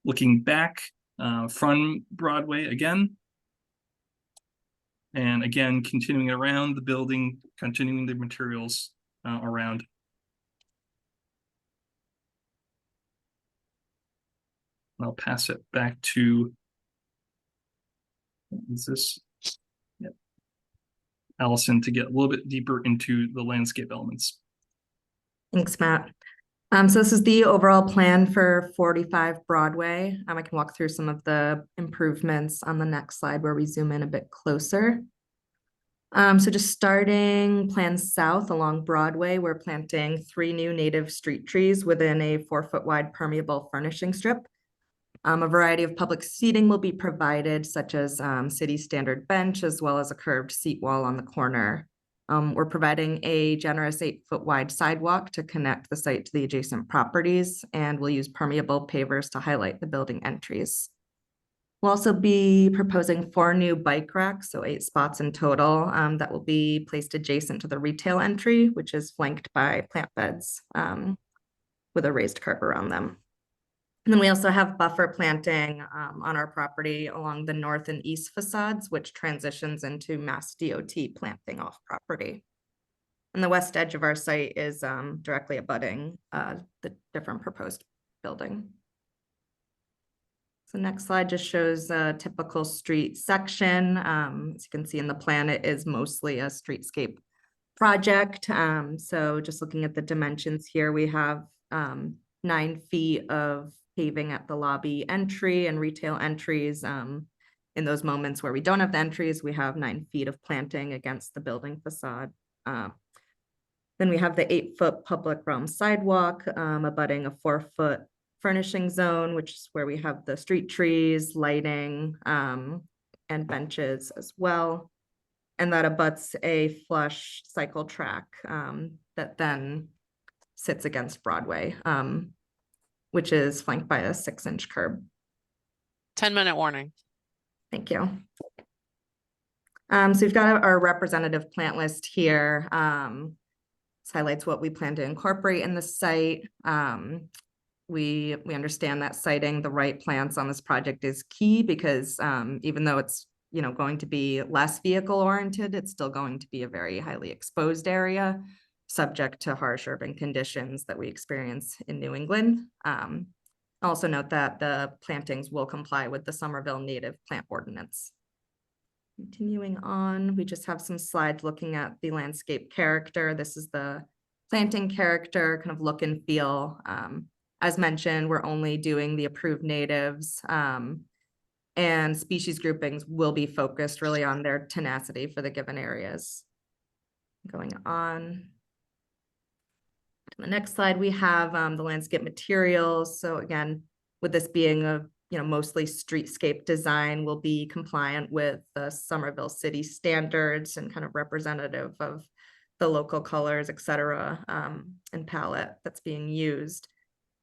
Looking back from Broadway again, and again, continuing around the building, continuing the materials around. I'll pass it back to, Yep. Allison, to get a little bit deeper into the landscape elements. Thanks, Matt. So this is the overall plan for 45 Broadway. I can walk through some of the improvements on the next slide where we zoom in a bit closer. So just starting plan south along Broadway, we're planting 3 new native street trees within a 4-foot wide permeable furnishing strip. A variety of public seating will be provided, such as city standard bench, as well as a curved seat wall on the corner. We're providing a generous 8-foot wide sidewalk to connect the site to the adjacent properties, and we'll use permeable pavers to highlight the building entries. We'll also be proposing 4 new bike racks, so 8 spots in total, that will be placed adjacent to the retail entry, which is flanked by plant beds with a raised curb around them. And then we also have buffer planting on our property along the north and east facades, which transitions into Mass DOT planting off property. And the west edge of our site is directly abutting the different proposed building. So next slide just shows a typical street section. As you can see in the plan, it is mostly a streetscape project. So just looking at the dimensions here, we have 9 feet of paving at the lobby entry and retail entries. In those moments where we don't have the entries, we have 9 feet of planting against the building facade. Then we have the 8-foot public realm sidewalk abutting a 4-foot furnishing zone, which is where we have the street trees, lighting, and benches as well. And that abuts a flush cycle track that then sits against Broadway, which is flanked by a 6-inch curb. 10-minute warning. Thank you. So we've got our representative plant list here. This highlights what we plan to incorporate in the site. We understand that citing the right plants on this project is key because even though it's going to be less vehicle oriented, it's still going to be a very highly exposed area, subject to harsh urban conditions that we experience in New England. Also note that the plantings will comply with the Somerville Native Plant Ordinance. Continuing on, we just have some slides looking at the landscape character. This is the planting character, kind of look and feel. As mentioned, we're only doing the approved natives, and species groupings will be focused really on their tenacity for the given areas. Going on to the next slide, we have the landscape materials. So again, with this being a mostly streetscape design, will be compliant with the Somerville city standards and kind of representative of the local colors, et cetera, and palette that's being used.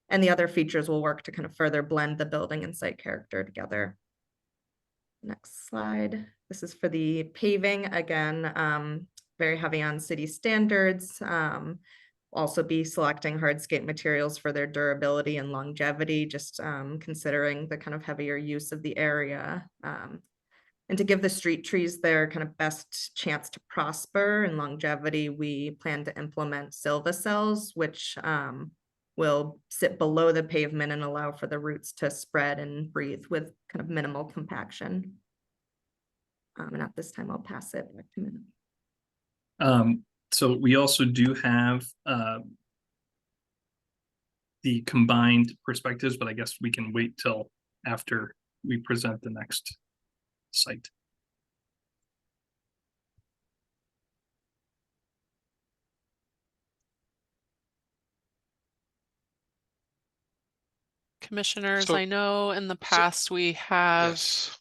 And the other features will work to kind of further blend the building and site character together. Next slide. This is for the paving. Again, very heavy on city standards. Also be selecting hardscape materials for their durability and longevity, just considering the kind of heavier use of the area. And to give the street trees their kind of best chance to prosper and longevity, we plan to implement silvicels, which will sit below the pavement and allow for the roots to spread and breathe with kind of minimal compaction. And at this time, I'll pass it back to Minna. So we also do have the combined perspectives, but I guess we can wait till after we present the next site. Commissioners, So- I know in the past we have Yes.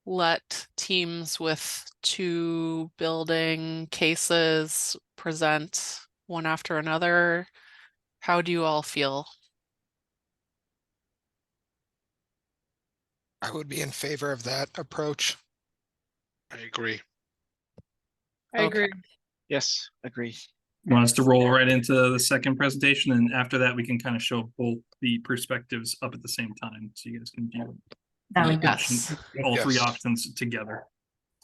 let teams with 2 building cases present one after another. How do you all feel? I would be in favor of that approach. I agree. I agree. Yes, agree. Want us to roll right into the second presentation, and after that, we can kind of show both the perspectives up at the same time, so you guys can view That would be Yes. all 3 Yes. options together.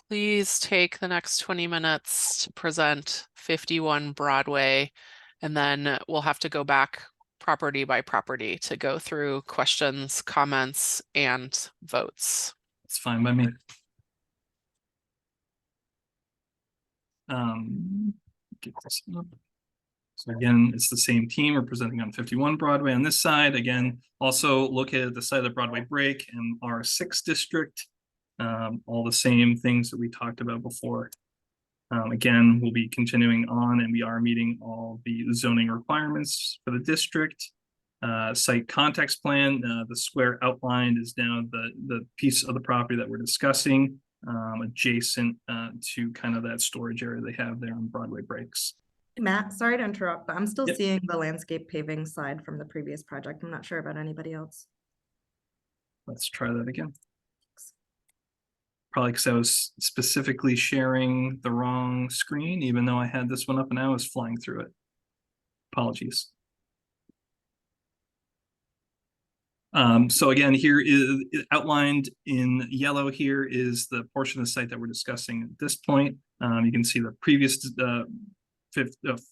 Please take the next 20 minutes to present 51 Broadway, and then we'll have to go back property by property to go through questions, comments, and votes. It's fine by me. Get this up. So again, it's the same team. We're presenting on 51 Broadway on this side. Again, also located at the site of the Broadway break in R6 district. All the same things that we talked about before. Again, we'll be continuing on, and we are meeting all the zoning requirements for the district. Site context plan, the square outlined is now the piece of the property that we're discussing, adjacent to kind of that storage area they have there on Broadway Breaks. Matt, sorry to interrupt, but I'm still Yep. seeing the landscape paving slide from the previous project. I'm not sure about anybody else. Let's try that again. Probably because I was specifically sharing the wrong screen, even though I had this one up and I was flying through it. Apologies. So again, here is outlined in yellow. Here is the portion of the site that we're discussing at this point. You can see the previous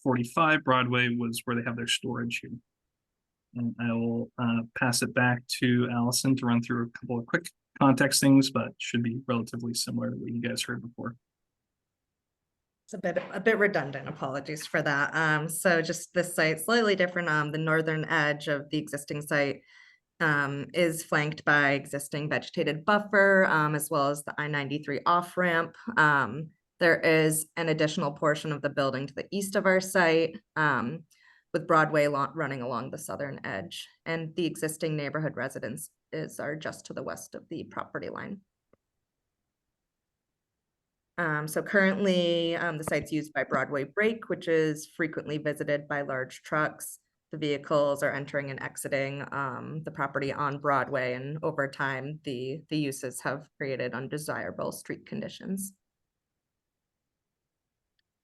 45 Broadway was where they have their storage here. And I will pass it back to Allison to run through a couple of quick context things, but should be relatively similar to what you guys heard before. It's a bit redundant, apologies for that. So just this site slightly different. The northern edge of the existing site is flanked by existing vegetated buffer, as well as the I-93 off-ramp. There is an additional portion of the building to the east of our site, with Broadway running along the southern edge, and the existing neighborhood residences are just to the west of the property line. So currently, the site's used by Broadway Break, which is frequently visited by large trucks. The vehicles are entering and exiting the property on Broadway, and over time, the uses have created undesirable street conditions.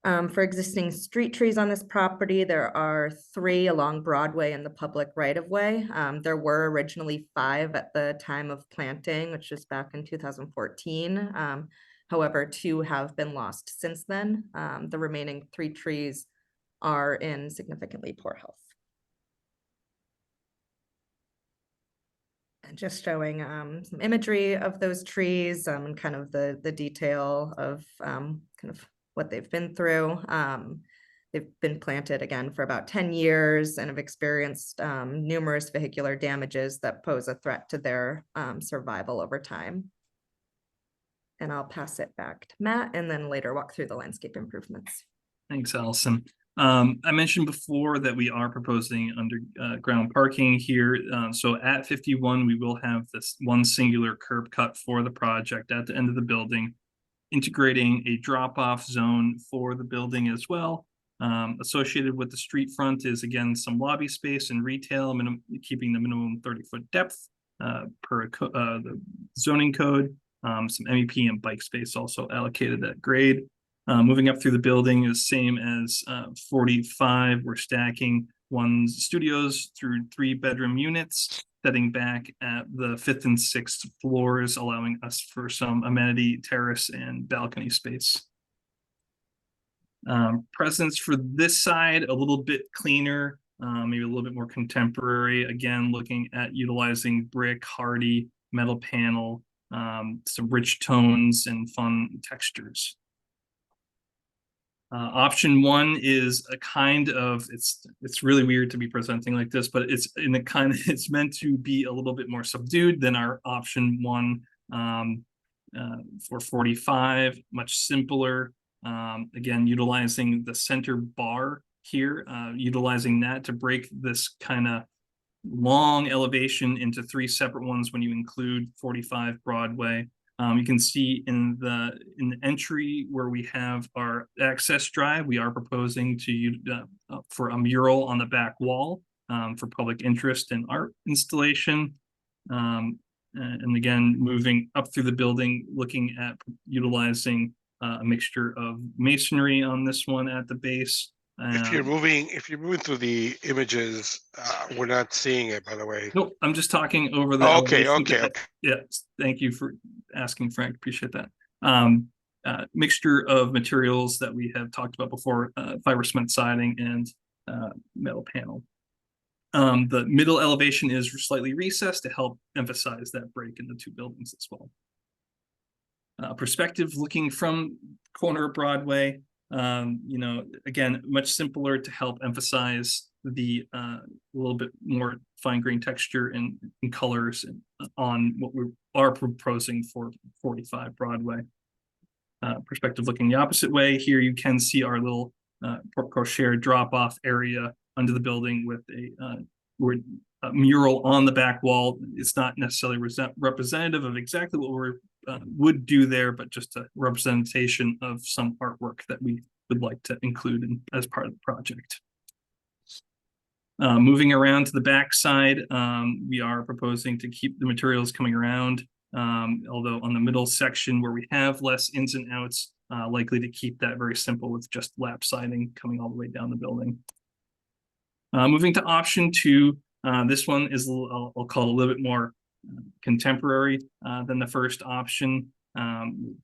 For existing street trees on this property, there are 3 along Broadway in the public right-of-way. There were originally 5 at the time of planting, which was back in 2014. However, 2 have been lost since then. The remaining 3 trees are in significantly poor health. And just showing some imagery of those trees and kind of the detail of kind of what they've been through. They've been planted again for about 10 years and have experienced numerous vehicular damages that pose a threat to their survival over time. And I'll pass it back to Matt and then later walk through the landscape improvements. Thanks, Allison. I mentioned before that we are proposing underground parking here. So at 51, we will have this one singular curb cut for the project at the end of the building, integrating a drop-off zone for the building as well. Associated with the street front is again some lobby space and retail, keeping the minimum 30-foot depth per the zoning code. Some MEP and bike space also allocated at grade. Moving up through the building is same as 45. We're stacking 1 studios through 3-bedroom units, setting back at the 5th and 6th floors, allowing us for some amenity, terrace, and balcony space. Presence for this side, a little bit cleaner, maybe a little bit more contemporary. Again, looking at utilizing brick, hardy, metal panel, some rich tones and fun textures. Option 1 is a kind of, it's really weird to be presenting like this, but it's in the kind of, it's meant to be a little bit more subdued than our option 1 for 45, much simpler. Again, utilizing the center bar here, utilizing that to break this kind of long elevation into 3 separate ones when you include 45 Broadway. You can see in the entry where we have our access drive, we are proposing to for a mural on the back wall for public interest and art installation. And again, moving up through the building, looking at utilizing a mixture of masonry on this one at the base. If you're moving through the images, we're not seeing it, by the way. Nope, I'm just talking over the. Okay. Yeah, thank you for asking, Frank. Appreciate that. Mixture of materials that we have talked about before: fiber cement siding and metal panel. The middle elevation is slightly recessed to help emphasize that break in the 2 buildings as well. Perspective looking from corner of Broadway. You know, again, much simpler to help emphasize the little bit more fine-grained texture and colors on what we are proposing for 45 Broadway. Perspective looking the opposite way. Here you can see our little porte cochere drop-off area under the building with a mural on the back wall. It's not necessarily representative of exactly what we're would do there, but just a representation of some artwork that we would like to include as part of the project. Moving around to the back side, we are proposing to keep the materials coming around, although on the middle section where we have less ins and outs, likely to keep that very simple with just lap siding coming all the way down the building. Moving to option 2, this one is, I'll call it a little bit more contemporary than the first option,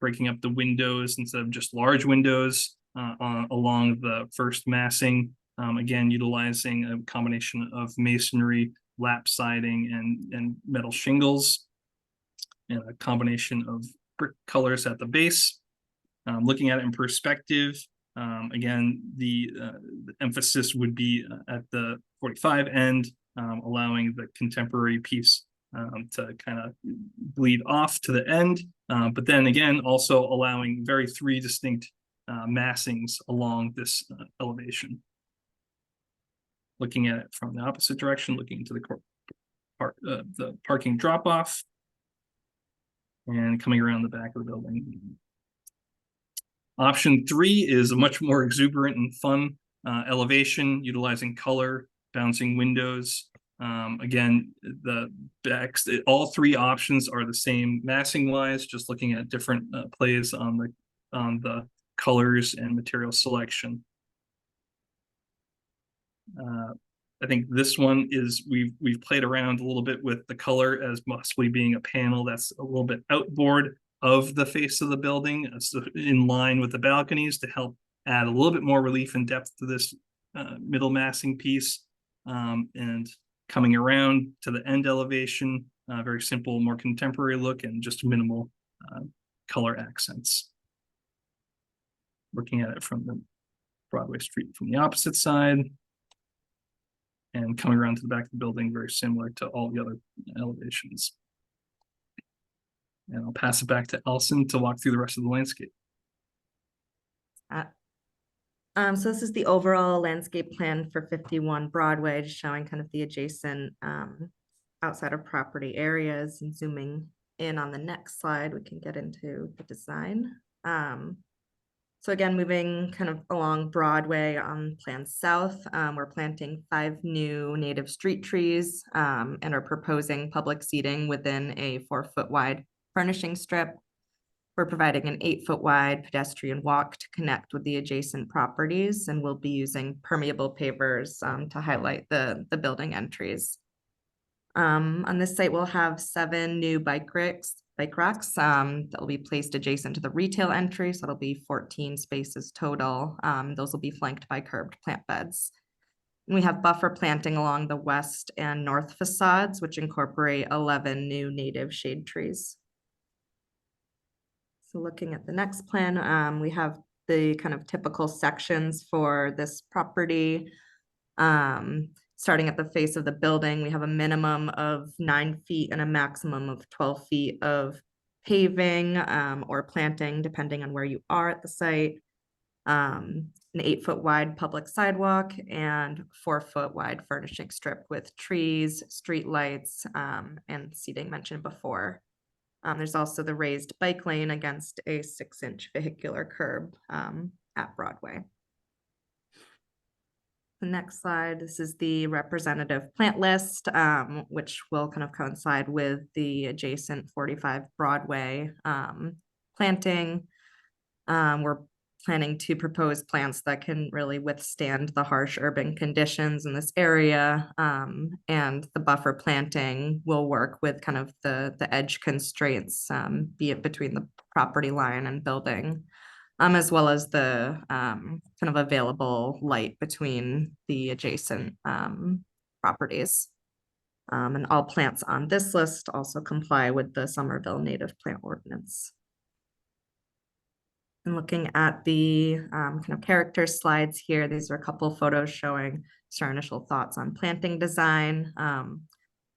breaking up the windows instead of just large windows along the first massing. Again, utilizing a combination of masonry, lap siding, and metal shingles, and a combination of brick colors at the base. Looking at it in perspective, again, the emphasis would be at the 45 end, allowing the contemporary piece to kind of bleed off to the end, but then again, also allowing very 3 distinct massings along this elevation. Looking at it from the opposite direction, looking into the parking drop off, and coming around the back of the building. Option 3 is a much more exuberant and fun elevation, utilizing color, bouncing windows. Again, the backs, all 3 options are the same massing wise, just looking at different plays on the colors and material selection. I think this one is, we've played around a little bit with the color as possibly being a panel that's a little bit outboard of the face of the building, so in line with the balconies, to help add a little bit more relief and depth to this middle massing piece. And coming around to the end elevation, very simple, more contemporary look, and just minimal color accents. Looking at it from the Broadway street from the opposite side, and coming around to the back of the building, very similar to all the other elevations. And I'll pass it back to Elson to walk through the rest of the landscape. So this is the overall landscape plan for 51 Broadway, just showing kind of the adjacent outside of property areas. And zooming in on the next slide, we can get into the design. So again, moving kind of along Broadway on Plan South, we're planting 5 new native street trees and are proposing public seating within a 4-foot wide furnishing strip. We're providing an 8-foot wide pedestrian walk to connect with the adjacent properties, and we'll be using permeable pavers to highlight the building entries. On this site, we'll have 7 new bike racks that will be placed adjacent to the retail entry. So it'll be 14 spaces total. Those will be flanked by curbed plant beds. And we have buffer planting along the west and north facades, which incorporate 11 new native shade trees. So looking at the next plan, we have the kind of typical sections for this property. Starting at the face of the building, we have a minimum of 9 feet and a maximum of 12 feet of paving or planting, depending on where you are at the site. An 8-foot wide public sidewalk and 4-foot wide furnishing strip with trees, street lights, and seating mentioned before. There's also the raised bike lane against a 6-inch vehicular curb at Broadway. The next slide, this is the representative plant list, which will kind of coincide with the adjacent 45 Broadway planting. We're planning to propose plants that can really withstand the harsh urban conditions in this area. And the buffer planting will work with kind of the edge constraints, be it between the property line and building. As well as the kind of available light between the adjacent properties. And all plants on this list also comply with the Somerville Native Plant Ordinance. And looking at the kind of character slides here, these are a couple photos showing our initial thoughts on planting design.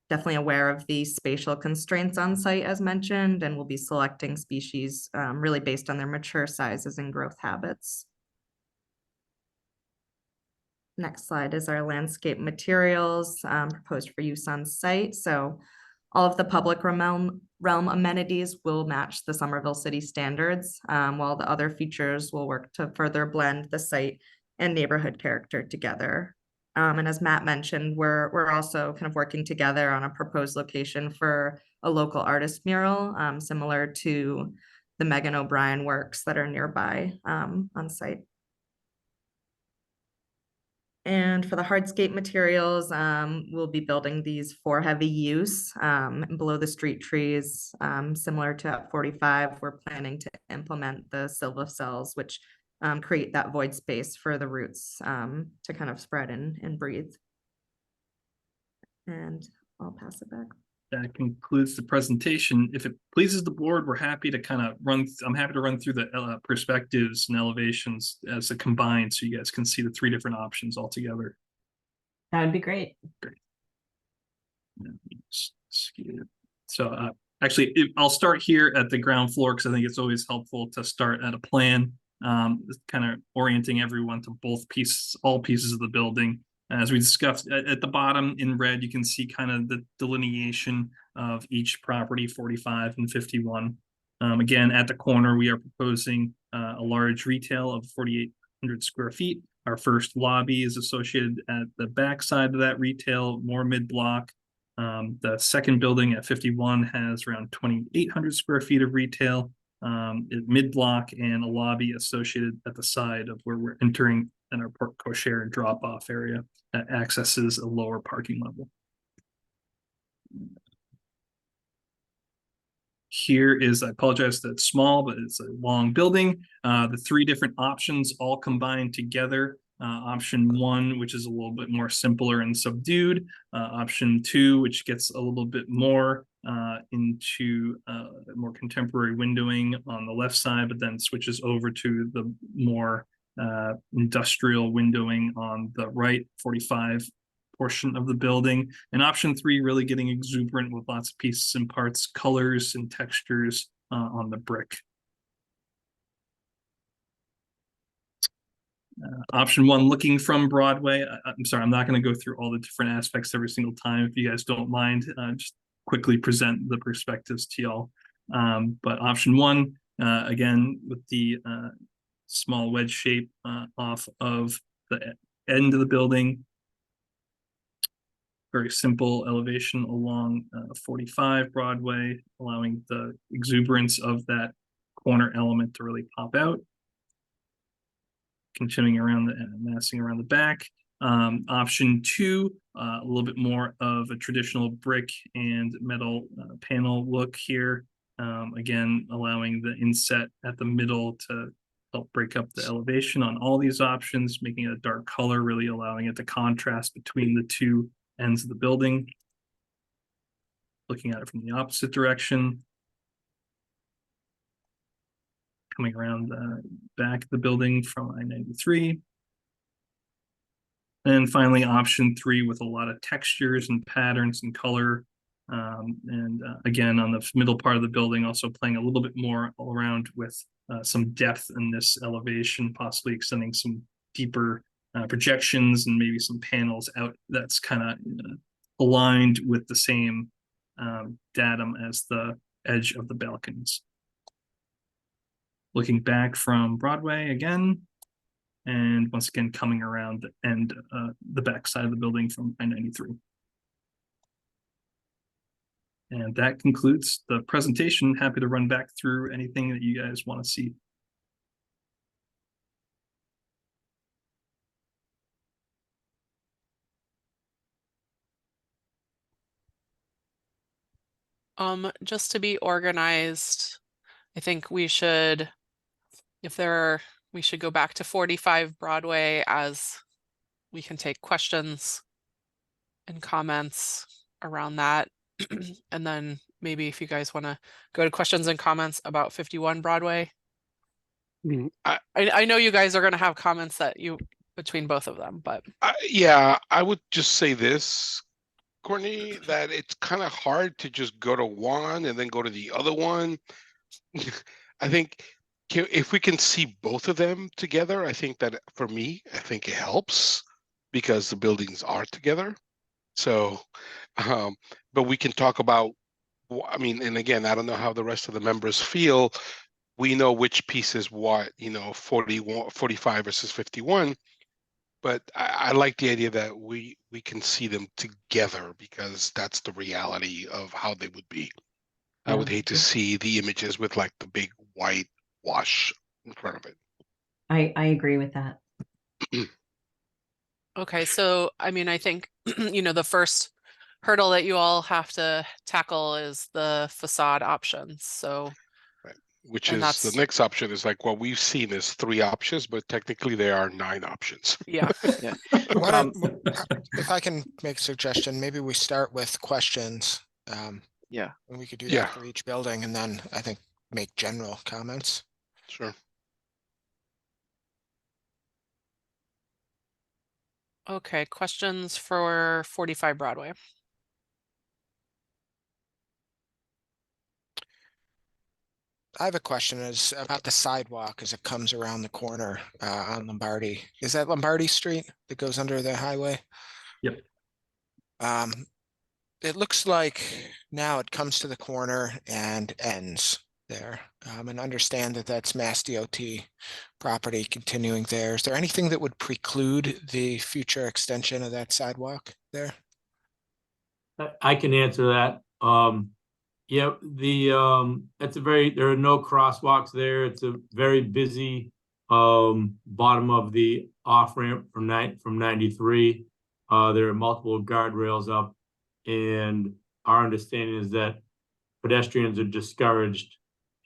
Definitely aware of the spatial constraints on site as mentioned, and we'll be selecting species really based on their mature sizes and growth habits. Next slide is our landscape materials proposed for use on site. So All of the public realm amenities will match the Somerville City standards, while the other features will work to further blend the site and neighborhood character together. And as Matt mentioned, we're also kind of working together on a proposed location for a local artist mural, similar to the Megan O'Brien works that are nearby on site. And for the hardscape materials, we'll be building these for heavy use below the street trees, similar to at 45. We're planning to implement the Silva cells, which create that void space for the roots to kind of spread and breathe. And I'll pass it back. That concludes the presentation. If it pleases the board, we're happy to kind of I'm happy to run through the perspectives and elevations as a combined, so you guys can see the three different options all together. That would be great. Great. So actually, I'll start here at the ground floor because I think it's always helpful to start at a plan, kind of orienting everyone to both pieces, all pieces of the building. As we discussed at the bottom in red, you can see kind of the delineation of each property, 45 and 51. Again, at the corner, we are proposing a large retail of 4,800 square feet. Our first lobby is associated at the back side of that retail, more mid-block. The second building at 51 has around 2,800 square feet of retail, mid-block, and a lobby associated at the side of where we're entering in our porte cochere drop-off area that accesses a lower parking level. Here is, I apologize that it's small, but it's a long building. The three different options all combined together. Option one, which is a little bit more simpler and subdued. Option two, which gets a little bit more into more contemporary windowing on the left side, but then switches over to the more industrial windowing on the right, 45 portion of the building. And option three, really getting exuberant with lots of pieces and parts, colors and textures on the brick. Option one, looking from Broadway. I'm sorry, I'm not going to go through all the different aspects every single time. If you guys don't mind, just quickly present the perspectives to y'all. But option one, again, with the small wedge shape off of the end of the building. Very simple elevation along 45 Broadway, allowing the exuberance of that corner element to really pop out. Continuing around the massing around the back. Option two, a little bit more of a traditional brick and metal panel look here. Again, allowing the inset at the middle to help break up the elevation on all these options, making it a dark color, really allowing it to contrast between the two ends of the building. Looking at it from the opposite direction. Coming around the back of the building from I-93. And finally, option three with a lot of textures and patterns and color. Again, on the middle part of the building, also playing a little bit more all around with some depth in this elevation, possibly extending some deeper projections and maybe some panels out that's kind of aligned with the same datum as the edge of the balconies. Looking back from Broadway again, and once again coming around the end, the back side of the building from I-93. And that concludes the presentation. Happy to run back through anything that you guys want to see. Just to be organized, I think we should, we should go back to 45 Broadway as we can take questions and comments around that. And then maybe if you guys want to go to questions and comments about 51 Broadway. I know you guys are going to have comments that between both of them, but yeah, I would just say this, Courtney, that it's kind of hard to just go to one and then go to the other one. I think if we can see both of them together, I think that for me, I think it helps because the buildings are together. So, but we can talk about I mean, and again, I don't know how the rest of the members feel. We know which piece is what, 41, 45 versus 51. But I like the idea that we can see them together because that's the reality of how they would be. I would hate to see the images with like the big white wash in front of it. I agree with that. Okay, so I mean, I think, the first hurdle that you all have to tackle is the facade options. So, Which and is the that's, next option is like what we've seen is 3 options, but technically there are 9 options. yeah. Yeah. Why don't, if I can make a suggestion, maybe we start with questions. Yeah. And we could do Yeah. that for each building and then I think make general comments. Sure. Okay, questions for 45 Broadway? I have a question is about the sidewalk as it comes around the corner on Lombardi. Is that Lombardi Street that goes under the highway? Yep. It looks like now it comes to the corner and ends there. And understand that that's Mass DOT property continuing there. Is there anything that would preclude the future extension of that sidewalk there? I can answer that. Yeah, there are no crosswalks there. It's a very busy bottom of the off ramp from 93. There are multiple guardrails up, and our understanding is that pedestrians are discouraged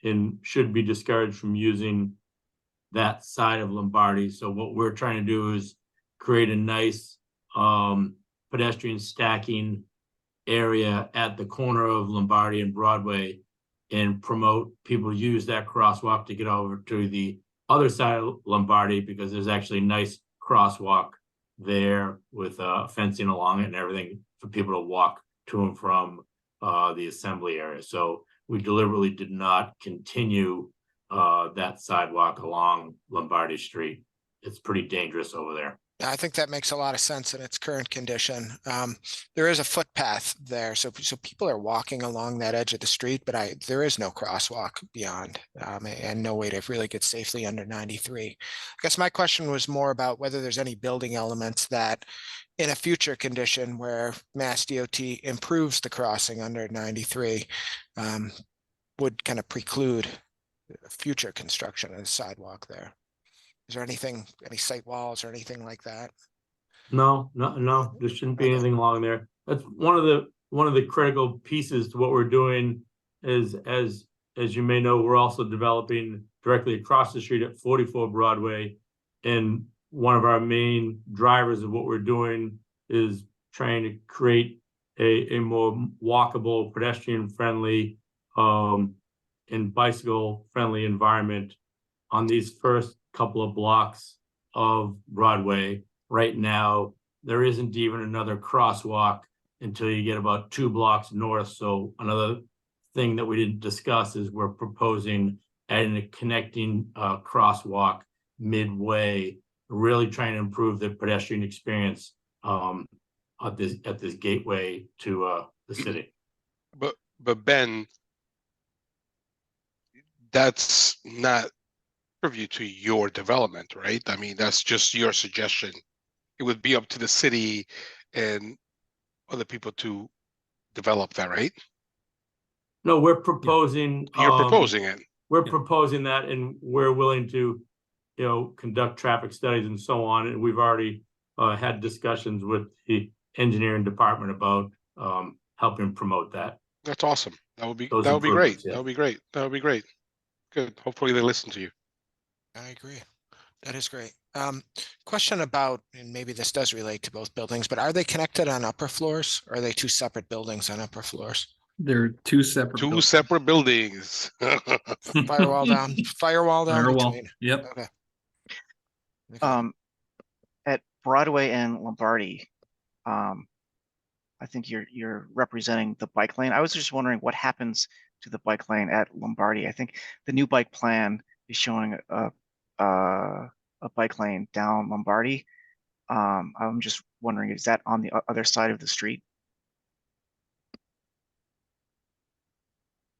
and should be discouraged from using that side of Lombardi. So what we're trying to do is create a nice pedestrian stacking area at the corner of Lombardi and Broadway and promote people use that crosswalk to get over to the other side of Lombardi, because there's actually a nice crosswalk there with fencing along it and everything for people to walk to and from the assembly area. So we deliberately did not continue that sidewalk along Lombardi Street. It's pretty dangerous over there. I think that makes a lot of sense in its current condition. There is a footpath there, so people are walking along that edge of the street, but there is no crosswalk beyond, and no way to really get safely under 93. I guess my question was more about whether there's any building elements that, in a future condition where Mass DOT improves the crossing under 93, would kind of preclude future construction of the sidewalk there. Is there anything, any site walls or anything like that? No, there shouldn't be anything along there. That's one of the critical pieces to what we're doing is, as you may know, we're also developing directly across the street at 44 Broadway. And one of our main drivers of what we're doing is trying to create a more walkable, pedestrian friendly, and bicycle friendly environment on these first couple of blocks of Broadway. Right now, there isn't even another crosswalk until you get about 2 blocks north. So another thing that we didn't discuss is we're proposing adding a connecting crosswalk midway, really trying to improve the pedestrian experience at this gateway to the city. But Ben, that's not purview to your development, right? I mean, that's just your suggestion. It would be up to the city and other people to develop that, right? No, we're proposing. You're proposing it. We're proposing that, and we're willing to, conduct traffic studies and so on. And we've already had discussions with the engineering department about helping promote that. That's awesome. That would be Those great. improvements, yeah. That would be great. That would be great. Good. Hopefully they listen to you. I agree. That is great. Question about, and maybe this does relate to both buildings, but are they connected on upper floors? Or are they 2 separate buildings on upper floors? They're 2 separate. Two separate buildings. Firewall down Firewall. between. Yep. Okay. At Broadway and Lombardi, I think you're representing the bike lane. I was just wondering what happens to the bike lane at Lombardi. I think the new bike plan is showing a bike lane down Lombardi. I'm just wondering, is that on the other side of the street?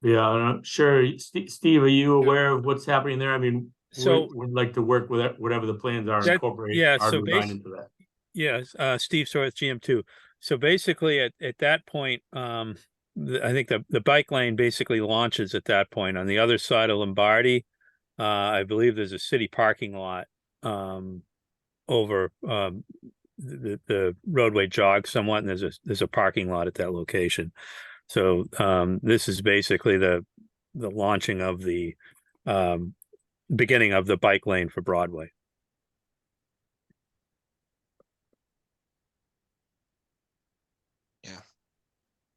Yeah, I'm not sure. Steve, are you aware of what's happening there? I mean, So- we'd like to work with whatever the plans are, That- incorporate yeah, our so design into that. Yes, Steve Sorth, GM2. So basically at that point, I think the bike lane basically launches at that point on the other side of Lombardi. I believe there's a city parking lot over the roadway jogs somewhat, and there's a parking lot at that location. So this is basically the launching of the beginning of the bike lane for Broadway.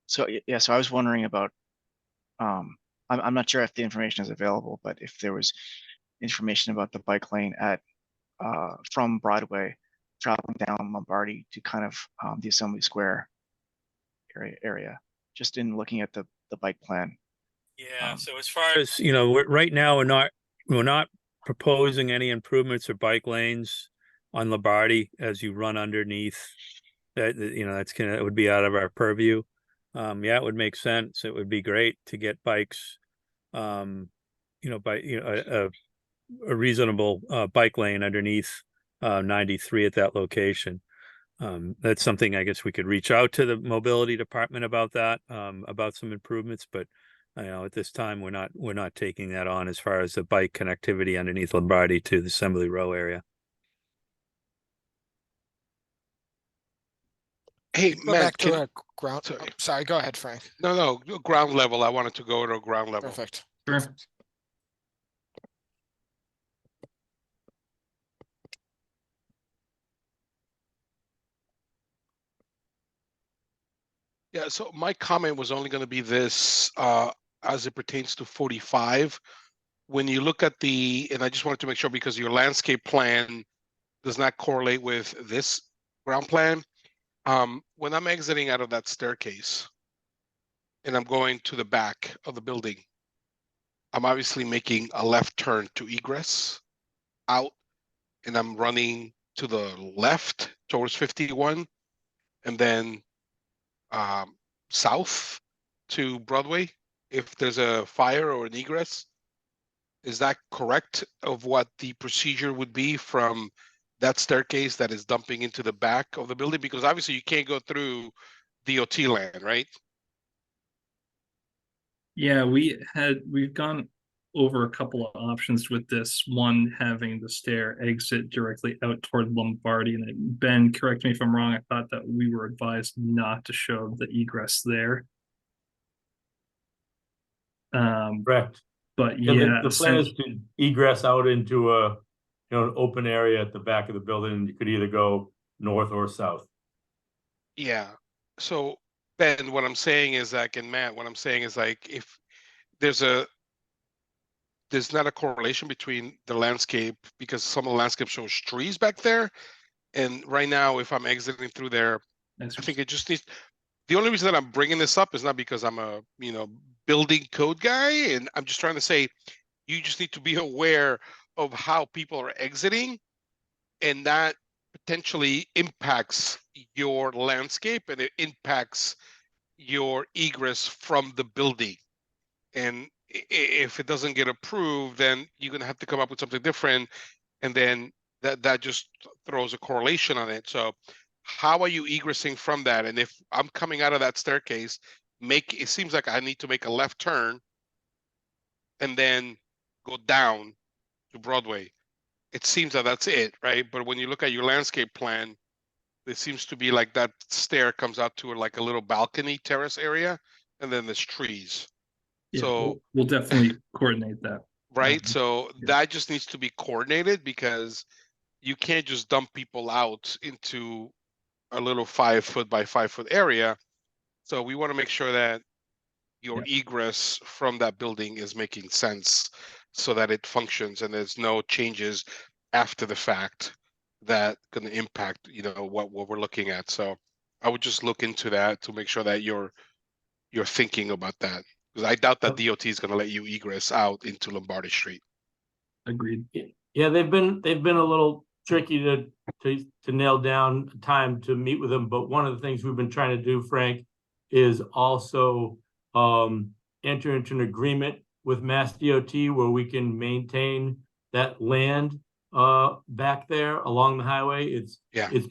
So yeah, so I was wondering about, I'm not sure if the information is available, but if there was information about the bike lane at from Broadway traveling down Lombardi to kind of the Assembly Square area, just in looking at the bike plan. Yeah, so as far as, right now, we're not proposing any improvements or bike lanes on Lombardi as you run underneath. That, it would be out of our purview. Yeah, it would make sense. It would be great to get bikes, by, a reasonable bike lane underneath 93 at that location. That's something I guess we could reach out to the mobility department about that, about some improvements, but at this time, we're not taking that on as far as the bike connectivity underneath Lombardi to the Assembly Row area. Hey, Go Matt, back to a ground. sorry. Sorry, go ahead, Frank. No, ground level. I wanted to go to ground level. Perfect. Sure. Yeah, so my comment was only going to be this as it pertains to 45. When you look at and I just wanted to make sure because your landscape plan does not correlate with this ground plan. When I'm exiting out of that staircase and I'm going to the back of the building, I'm obviously making a left turn to egress out, and I'm running to the left towards 51 and then south to Broadway if there's a fire or an egress. Is that correct of what the procedure would be from that staircase that is dumping into the back of the building? Because obviously you can't go through DOT land, right? Yeah, we've gone over a couple of options with this. One, having the stair exit directly out toward Lombardi. And Ben, correct me if I'm wrong, I thought that we were advised not to show the egress there. Correct. But Yeah, yeah, the plan is to egress out into an open area at the back of the building. You could either go north or south. Yeah. So Ben, what I'm saying is like, and Matt, what I'm saying is like, if there's not a correlation between the landscape, because some of the landscape shows trees back there. And right now, if I'm exiting through there, I think it just needs, the only reason that I'm bringing this up is not because I'm a, building code guy. And I'm just trying to say, you just need to be aware of how people are exiting, and that potentially impacts your landscape and it impacts your egress from the building. And if it doesn't get approved, then you're going to have to come up with something different. And then that just throws a correlation on it. So how are you egressing from that? And if I'm coming out of that staircase, it seems like I need to make a left turn and then go down to Broadway. It seems that that's it, right? But when you look at your landscape plan, it seems to be like that stair comes out to like a little balcony terrace area, and then there's trees. Yeah, So we'll definitely coordinate that. right, so that just needs to be coordinated, because you can't just dump people out into a little 5 foot by 5 foot area. So we want to make sure that your egress from that building is making sense so that it functions and there's no changes after the fact that going to impact, what we're looking at. So I would just look into that to make sure that you're thinking about that, because I doubt that DOT is going to let you egress out into Lombardi Street. Agreed. Yeah, they've been a little tricky to nail down time to meet with them. But one of the things we've been trying to do, Frank, is also enter into an agreement with Mass DOT where we can maintain that land back there along the highway. It's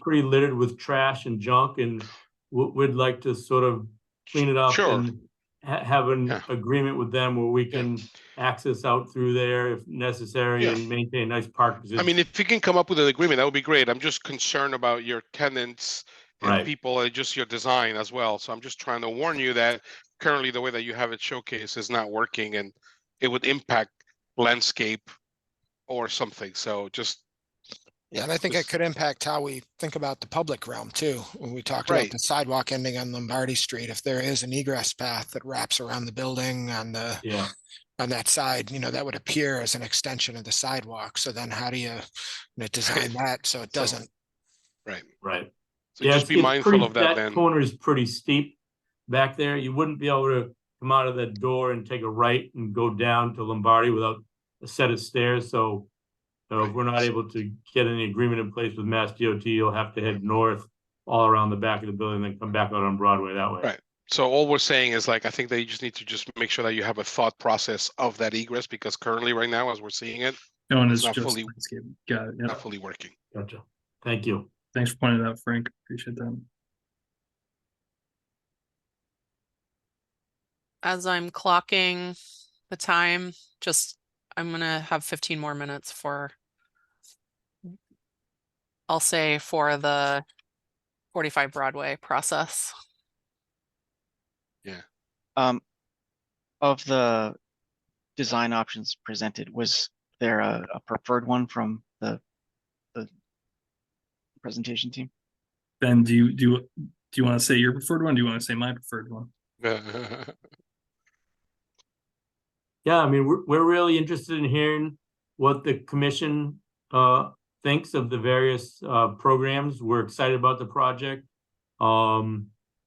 pretty littered with trash and junk, and we'd like to sort of clean it up and have an agreement with them where we can access out through there if necessary and maintain a nice park. I mean, if you can come up with an agreement, that would be great. I'm just concerned about your tenants and people and just your design as well. So I'm just trying to warn you that currently the way that you have it showcased is not working, and it would impact landscape or something. So just Yeah, and I think it could impact how we think about the public realm too. When we talked about the sidewalk ending on Lombardi Street, if there is an egress path that wraps around the building on the on that side, that would appear as an extension of the sidewalk. So then how do you design that so it doesn't? Right. So just be mindful of that. That corner is pretty steep back there. You wouldn't be able to come out of that door and take a right and go down to Lombardi without a set of stairs. So if we're not able to get any agreement in place with Mass DOT, you'll have to head north all around the back of the building, then come back out on Broadway that way. Right. So all we're saying is, like, I think that you just need to just make sure that you have a thought process of that egress, because currently right now, as we're seeing it, it's not just fully, got it. not fully working. Gotcha. Thank you. Thanks for pointing it out, Frank. Appreciate that. As I'm clocking the time, I'm gonna have 15 more minutes for, I'll say, for the 45 Broadway process. Yeah. Of the design options presented, was there a preferred one from the presentation team? Ben, do you want to say your preferred one? Do you want to say my preferred one? Yeah, I mean, we're really interested in hearing what the commission thinks of the various programs. We're excited about the project.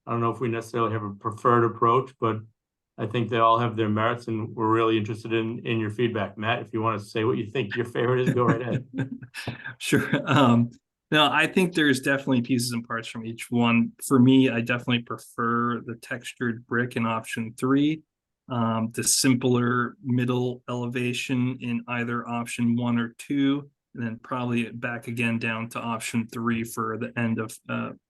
I don't know if we necessarily have a preferred approach, but I think they all have their merits, and we're really interested in your feedback. Matt, if you want to say what you think your favorite is, go right ahead. Sure. No, I think there's definitely pieces and parts from each one. For me, I definitely prefer the textured brick in option 3. The simpler middle elevation in either option 1 or 2, and then probably back again down to option 3 for the end of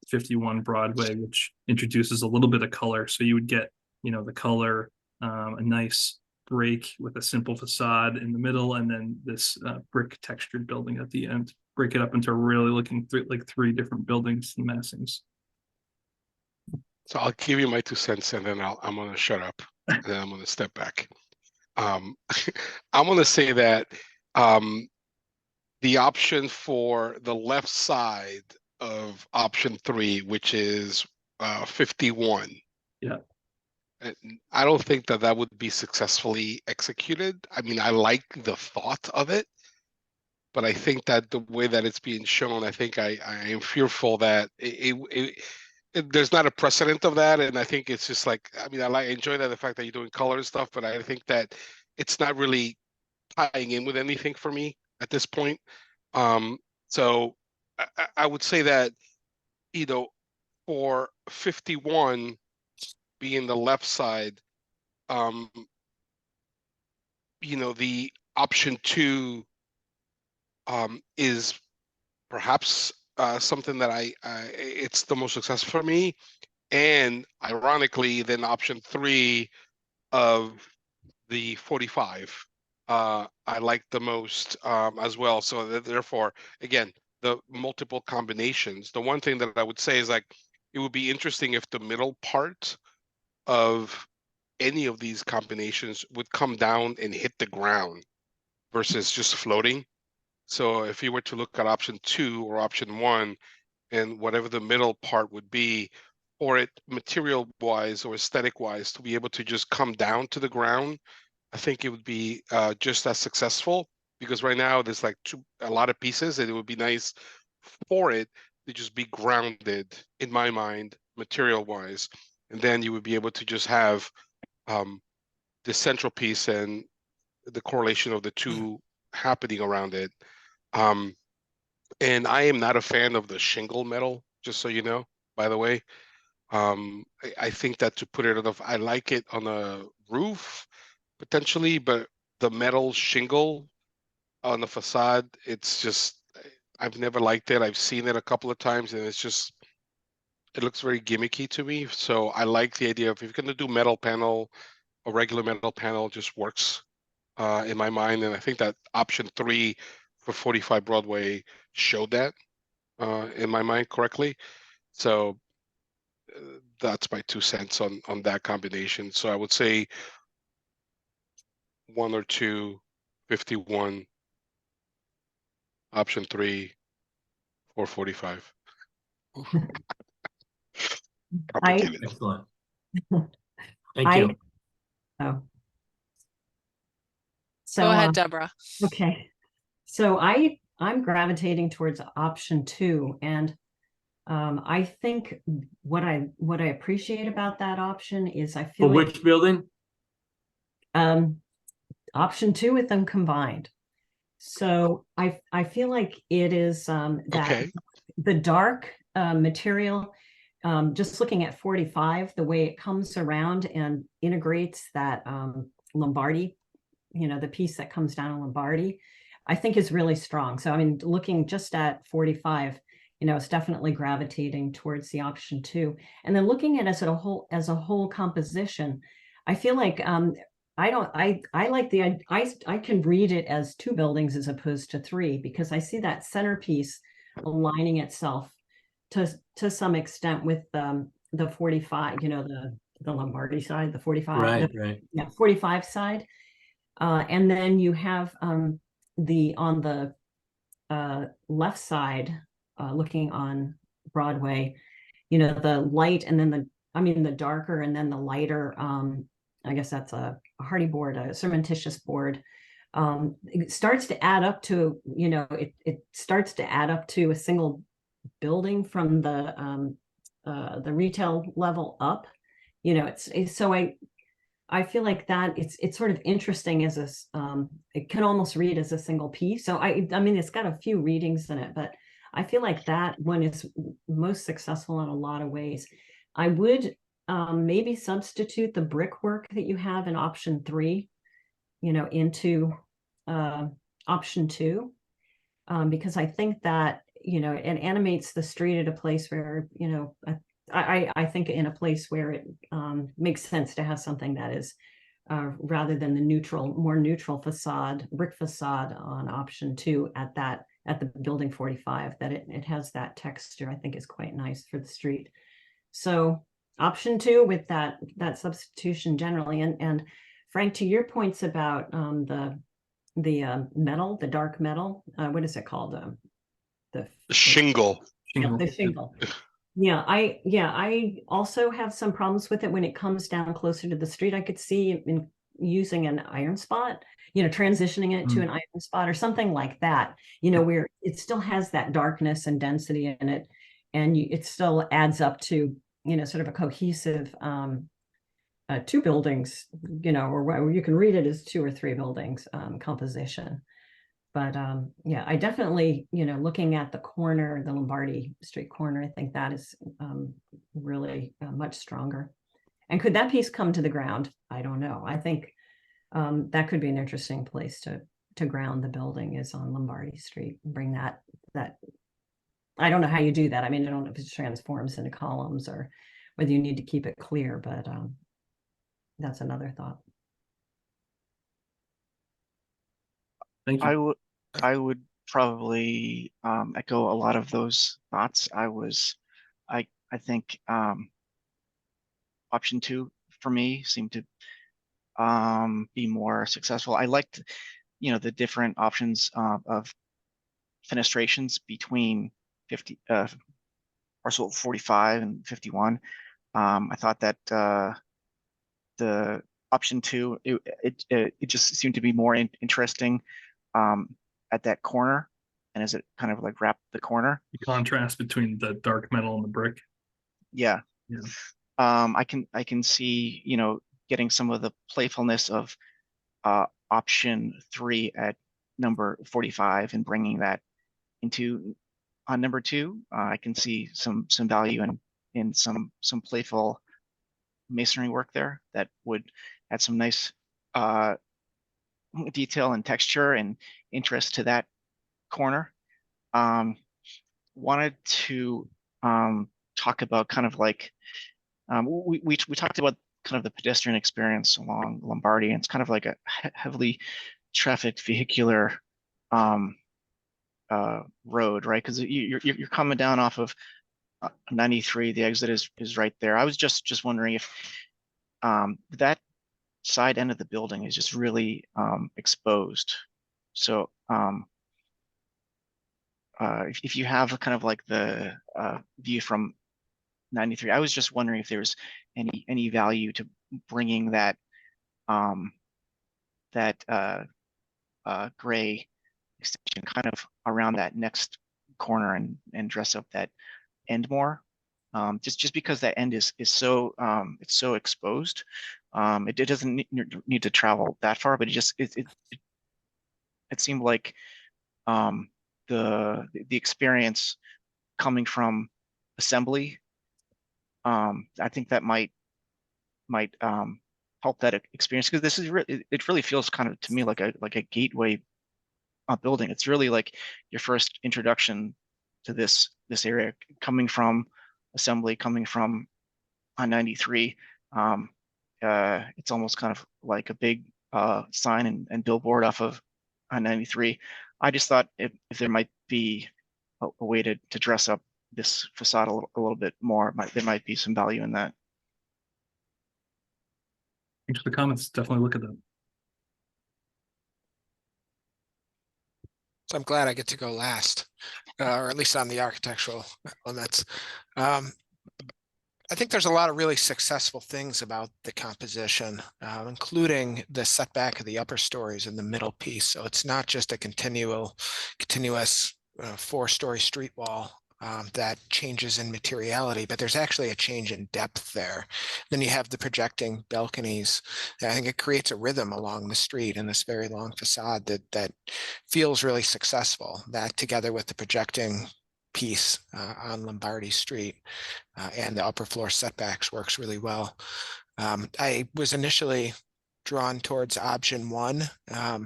51 Broadway, which introduces a little bit of color. So you would get, the color, a nice break with a simple facade in the middle, and then this brick textured building at the end. Break it up into really looking like 3 different buildings and massings. So I'll give you my 2 cents, and then I'm gonna shut up, and then I'm gonna step back. I'm gonna say that the option for the left side of option 3, which is 51. Yeah. I don't think that would be successfully executed. I mean, I like the thought of it, but I think that the way that it's being shown, I think I am fearful that there's not a precedent of that. And I think it's just like, I mean, I enjoy that, the fact that you're doing color and stuff, but I think that it's not really tying in with anything for me at this point. So I would say that, for 51 being the left side, the option 2 is perhaps something that it's the most successful for me, and ironically, then option 3 of the 45 I like the most as well. So therefore, again, the multiple combinations. The one thing that I would say is, like, it would be interesting if the middle part of any of these combinations would come down and hit the ground versus just floating. So if you were to look at option 2 or option 1, and whatever the middle part would be, or it material wise or aesthetic wise to be able to just come down to the ground, I think it would be just as successful, because right now there's like a lot of pieces, and it would be nice for it to just be grounded, in my mind, material wise. And then you would be able to just have the central piece and the correlation of the 2 happening around it. And I am not a fan of the shingle metal, just so you know, by the way. I think that to put it on I like it on a roof potentially, but the metal shingle on the facade, it's just, I've never liked it. I've seen it a couple of times and it's just, it looks very gimmicky to me. So I like the idea of, if you're going to do metal panel, a regular metal panel just works in my mind. And I think that option 3 for 45 Broadway showed that in my mind correctly. So that's my 2 cents on that combination. So I would say 1 or 2, 51, option 3, 445. Complicated. Excellent. I- Thank you. Oh. So, Go ahead, Deborah. okay. So I'm gravitating towards option 2, and I think what I appreciate about that option is I feel For like, which building? option 2 with them combined. So I feel like it is that Okay. the dark material, just looking at 45, the way it comes around and integrates that Lombardi, the piece that comes down Lombardi, I think is really strong. So I mean, looking just at 45, it's definitely gravitating towards the option 2. And then looking at it as a whole composition, I feel like I like I can read it as 2 buildings as opposed to 3, because I see that centerpiece aligning itself to some extent with the 45, the Lombardi side, the 45, Right. yeah, 45 side. And then you have on the left side, looking on Broadway, the light, and then the darker, and then the lighter, I guess that's a hardy board, a cementitious board. It starts to add up to, it starts to add up to a single building from the retail level up. It's so I feel like that it's sort of interesting as it can almost read as a single piece. So I mean, it's got a few readings in it, but I feel like that one is most successful in a lot of ways. I would maybe substitute the brickwork that you have in option 3, into option 2, because I think that, it animates the street at a place where, I think in a place where it makes sense to have something that is rather than the more neutral facade, brick facade on option 2 at the building 45, that it has that texture, I think is quite nice for the street. So option 2 with that substitution generally. And Frank, to your points about the metal, the dark metal, what is it called? The shingle. The shingle. Yeah, I also have some problems with it when it comes down closer to the street. I could see in using an iron spot, transitioning it to an iron spot or something like that, where it still has that darkness and density in it, and it still adds up to, sort of a cohesive 2 buildings, or you can read it as 2 or 3 buildings composition. But yeah, I definitely, looking at the corner, the Lombardi Street corner, I think that is really much stronger. And could that piece come to the ground? I don't know. I think that could be an interesting place to ground the building, is on Lombardi Street. Bring that. I don't know how you do that. I mean, I don't know if it transforms into columns or whether you need to keep it clear, but that's another thought. Thank you. I would probably echo a lot of those thoughts. I think option 2 for me seemed to be more successful. I liked, the different options of fenestrations between parcel 45 and 51. I thought that the option 2, it just seemed to be more interesting at that corner, and as it kind of like wrapped the corner. The contrast between the dark metal and the brick. Yeah. Yeah. I can see, getting some of the playfulness of option 3 at number 45 and bringing that into on number 2. I can see some value in some playful masonry work there that would add some nice detail and texture and interest to that corner. Wanted to talk about kind of like we talked about kind of the pedestrian experience along Lombardi, and it's kind of like a heavily trafficked vehicular road, right? Because you're coming down off of 93. The exit is right there. I was just wondering if that side end of the building is just really exposed. So if you have a kind of like the view from 93, I was just wondering if there's any value to bringing that gray extension kind of around that next corner and dress up that end more. Just because that end is so it's so exposed. It doesn't need to travel that far, but it seemed like the experience coming from assembly, I think that might help that experience, because this is it really feels kind of to me like a gateway building. It's really like your first introduction to this area, coming from assembly, coming from on 93. It's almost kind of like a big sign and billboard off of on 93. I just thought if there might be a way to dress up this facade a little bit more, there might be some value in that. Thanks for the comments. Definitely look at them. So I'm glad I get to go last, or at least on the architectural limits. I think there's a lot of really successful things about the composition, including the setback of the upper stories in the middle piece. So it's not just a continuous 4-story street wall that changes in materiality, but there's actually a change in depth there. Then you have the projecting balconies. I think it creates a rhythm along the street in this very long facade that feels really successful. That together with the projecting piece on Lombardi Street and the upper floor setbacks works really well. I was initially drawn towards option 1. I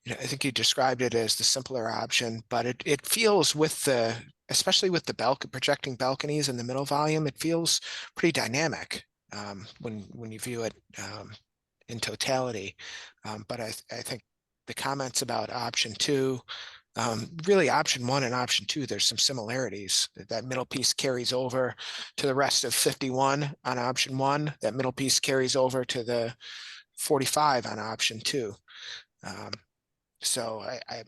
think you described it as the simpler option, but it feels especially with the projecting balconies in the middle volume, it feels pretty dynamic when you view it in totality. But I think the comments about option 2, really option 1 and option 2, there's some similarities. That middle piece carries over to the rest of 51 on option 1. That middle piece carries over to the 45 on option 2. So I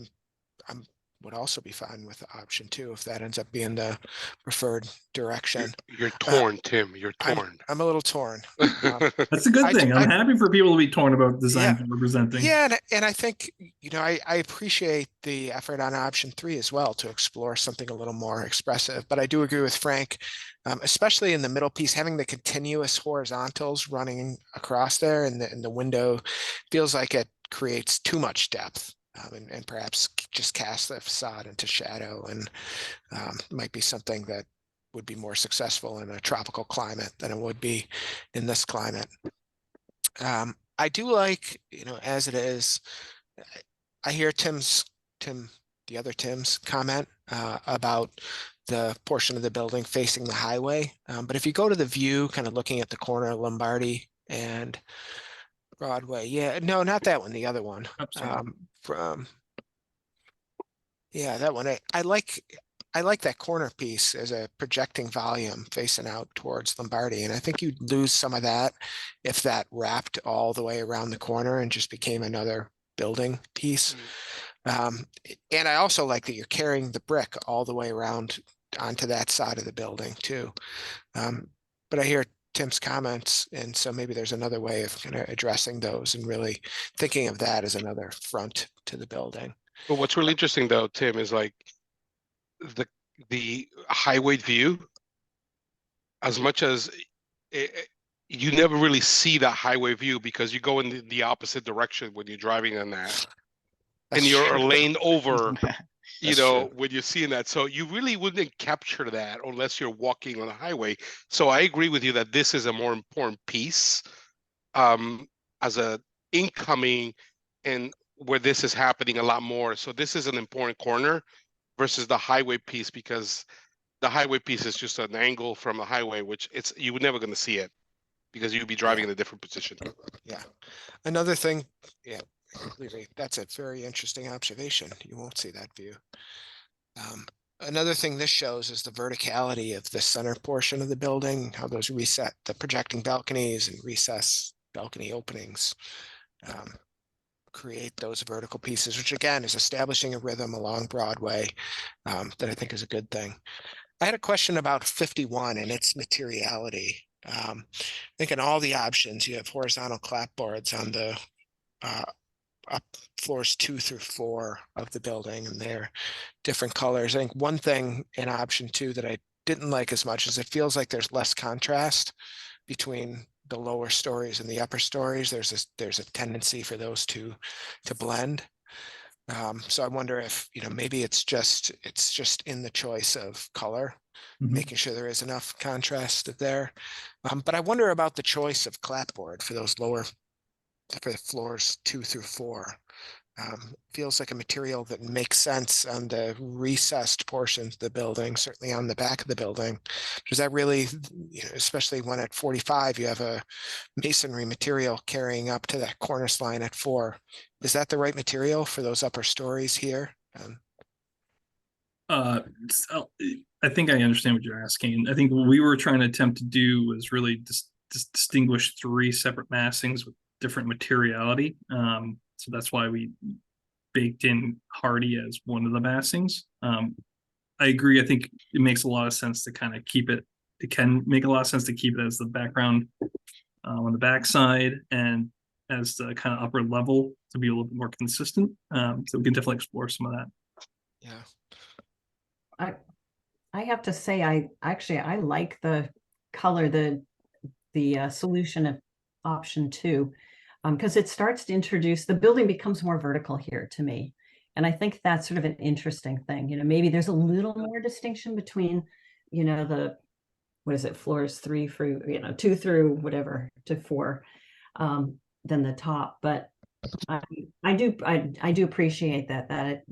would also be fine with option 2 if that ends up being the preferred direction. You're torn, Tim. You're torn. I'm a little torn. That's a good thing. I'm happy for people to be torn about design representing. Yeah, and I think I appreciate the effort on option 3 as well to explore something a little more expressive. But I do agree with Frank, especially in the middle piece, having the continuous horizontals running across there, and the window feels like it creates too much depth. And perhaps just cast the facade into shadow, and might be something that would be more successful in a tropical climate than it would be in this climate. I do like, as it is, I hear the other Tim's comment about the portion of the building facing the highway. But if you go to the view, kind of looking at the corner of Lombardi and Broadway. Yeah, no, not that one, the other one. That one. I like that corner piece as a projecting volume facing out towards Lombardi. And I think you'd lose some of that if that wrapped all the way around the corner and just became another building piece. And I also like that you're carrying the brick all the way around onto that side of the building too. But I hear Tim's comments, and so maybe there's another way of kind of addressing those and really thinking of that as another front to the building. But what's really interesting though, Tim, is like the highway view, as much as you never really see that highway view because you go in the opposite direction when you're driving on that. And you're lane over, when you're seeing that. So you really wouldn't capture that unless you're walking on the highway. So I agree with you that this is a more important piece. as a incoming and where this is happening a lot more. So this is an important corner versus the highway piece, because the highway piece is just an angle from the highway, which you're never going to see it because you'd be driving in a different position. Yeah. Another thing, yeah, completely. That's a very interesting observation. You won't see that view. Another thing this shows is the verticality of the center portion of the building, how those reset, the projecting balconies and recess balcony openings create those vertical pieces, which again is establishing a rhythm along Broadway that I think is a good thing. I had a question about 51 and its materiality. I think in all the options, you have horizontal clapboards on the up floors 2 through 4 of the building, and they're different colors. I think one thing in option 2 that I didn't like as much is it feels like there's less contrast between the lower stories and the upper stories. There's a tendency for those two to blend. So I wonder if, maybe it's just in the choice of color, making sure there is enough contrast there. But I wonder about the choice of clapboard for those for the floors 2 through 4. Feels like a material that makes sense on the recessed portions of the building, certainly on the back of the building. Does that really, especially when at 45, you have a masonry material carrying up to that cornice line at 4. Is that the right material for those upper stories here? I think I understand what you're asking. I think what we were trying to attempt to do was really distinguish 3 separate massings with different materiality. So that's why we baked in Hardy as one of the massings. I agree. I think it makes a lot of sense to kind of keep it. It can make a lot of sense to keep it as the background on the backside and as the kind of upper level to be a little bit more consistent. So we can definitely explore some of that. Yeah. I have to say, I like the color, the solution of option 2. Because it starts to introduce, the building becomes more vertical here to me. And I think that's sort of an interesting thing. Maybe there's a little more distinction between, what is it, floors 3 through, 2 through whatever to 4 than the top. But I do appreciate that that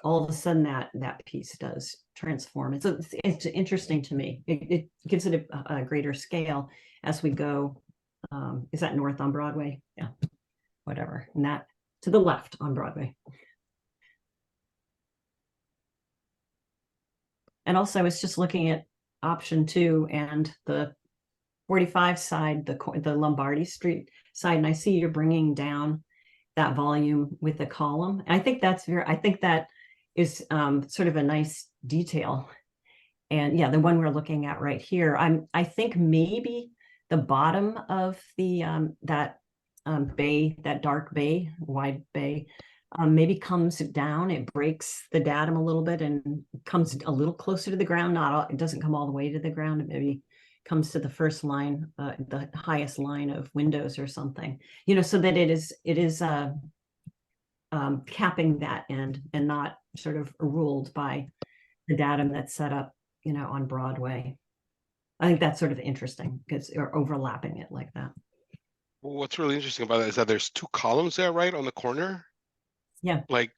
all of a sudden that piece does transform. It's interesting to me. It gives it a greater scale as we go. Is that north on Broadway? Yeah, whatever. And that to the left on Broadway. And also, I was just looking at option 2 and the 45 side, the Lombardi Street side, and I see you're bringing down that volume with the column. And I think that is sort of a nice detail. And yeah, the one we're looking at right here, I think maybe the bottom of the that bay, that dark bay, wide bay, maybe comes down. It breaks the datum a little bit and comes a little closer to the ground. It doesn't come all the way to the ground. It maybe comes to the first line, the highest line of windows or something. So that it is capping that end and not sort of ruled by the datum that's set up, on Broadway. I think that's sort of interesting because you're overlapping it like that. Well, what's really interesting about that is that there's 2 columns there, right, on the corner. Yeah. Like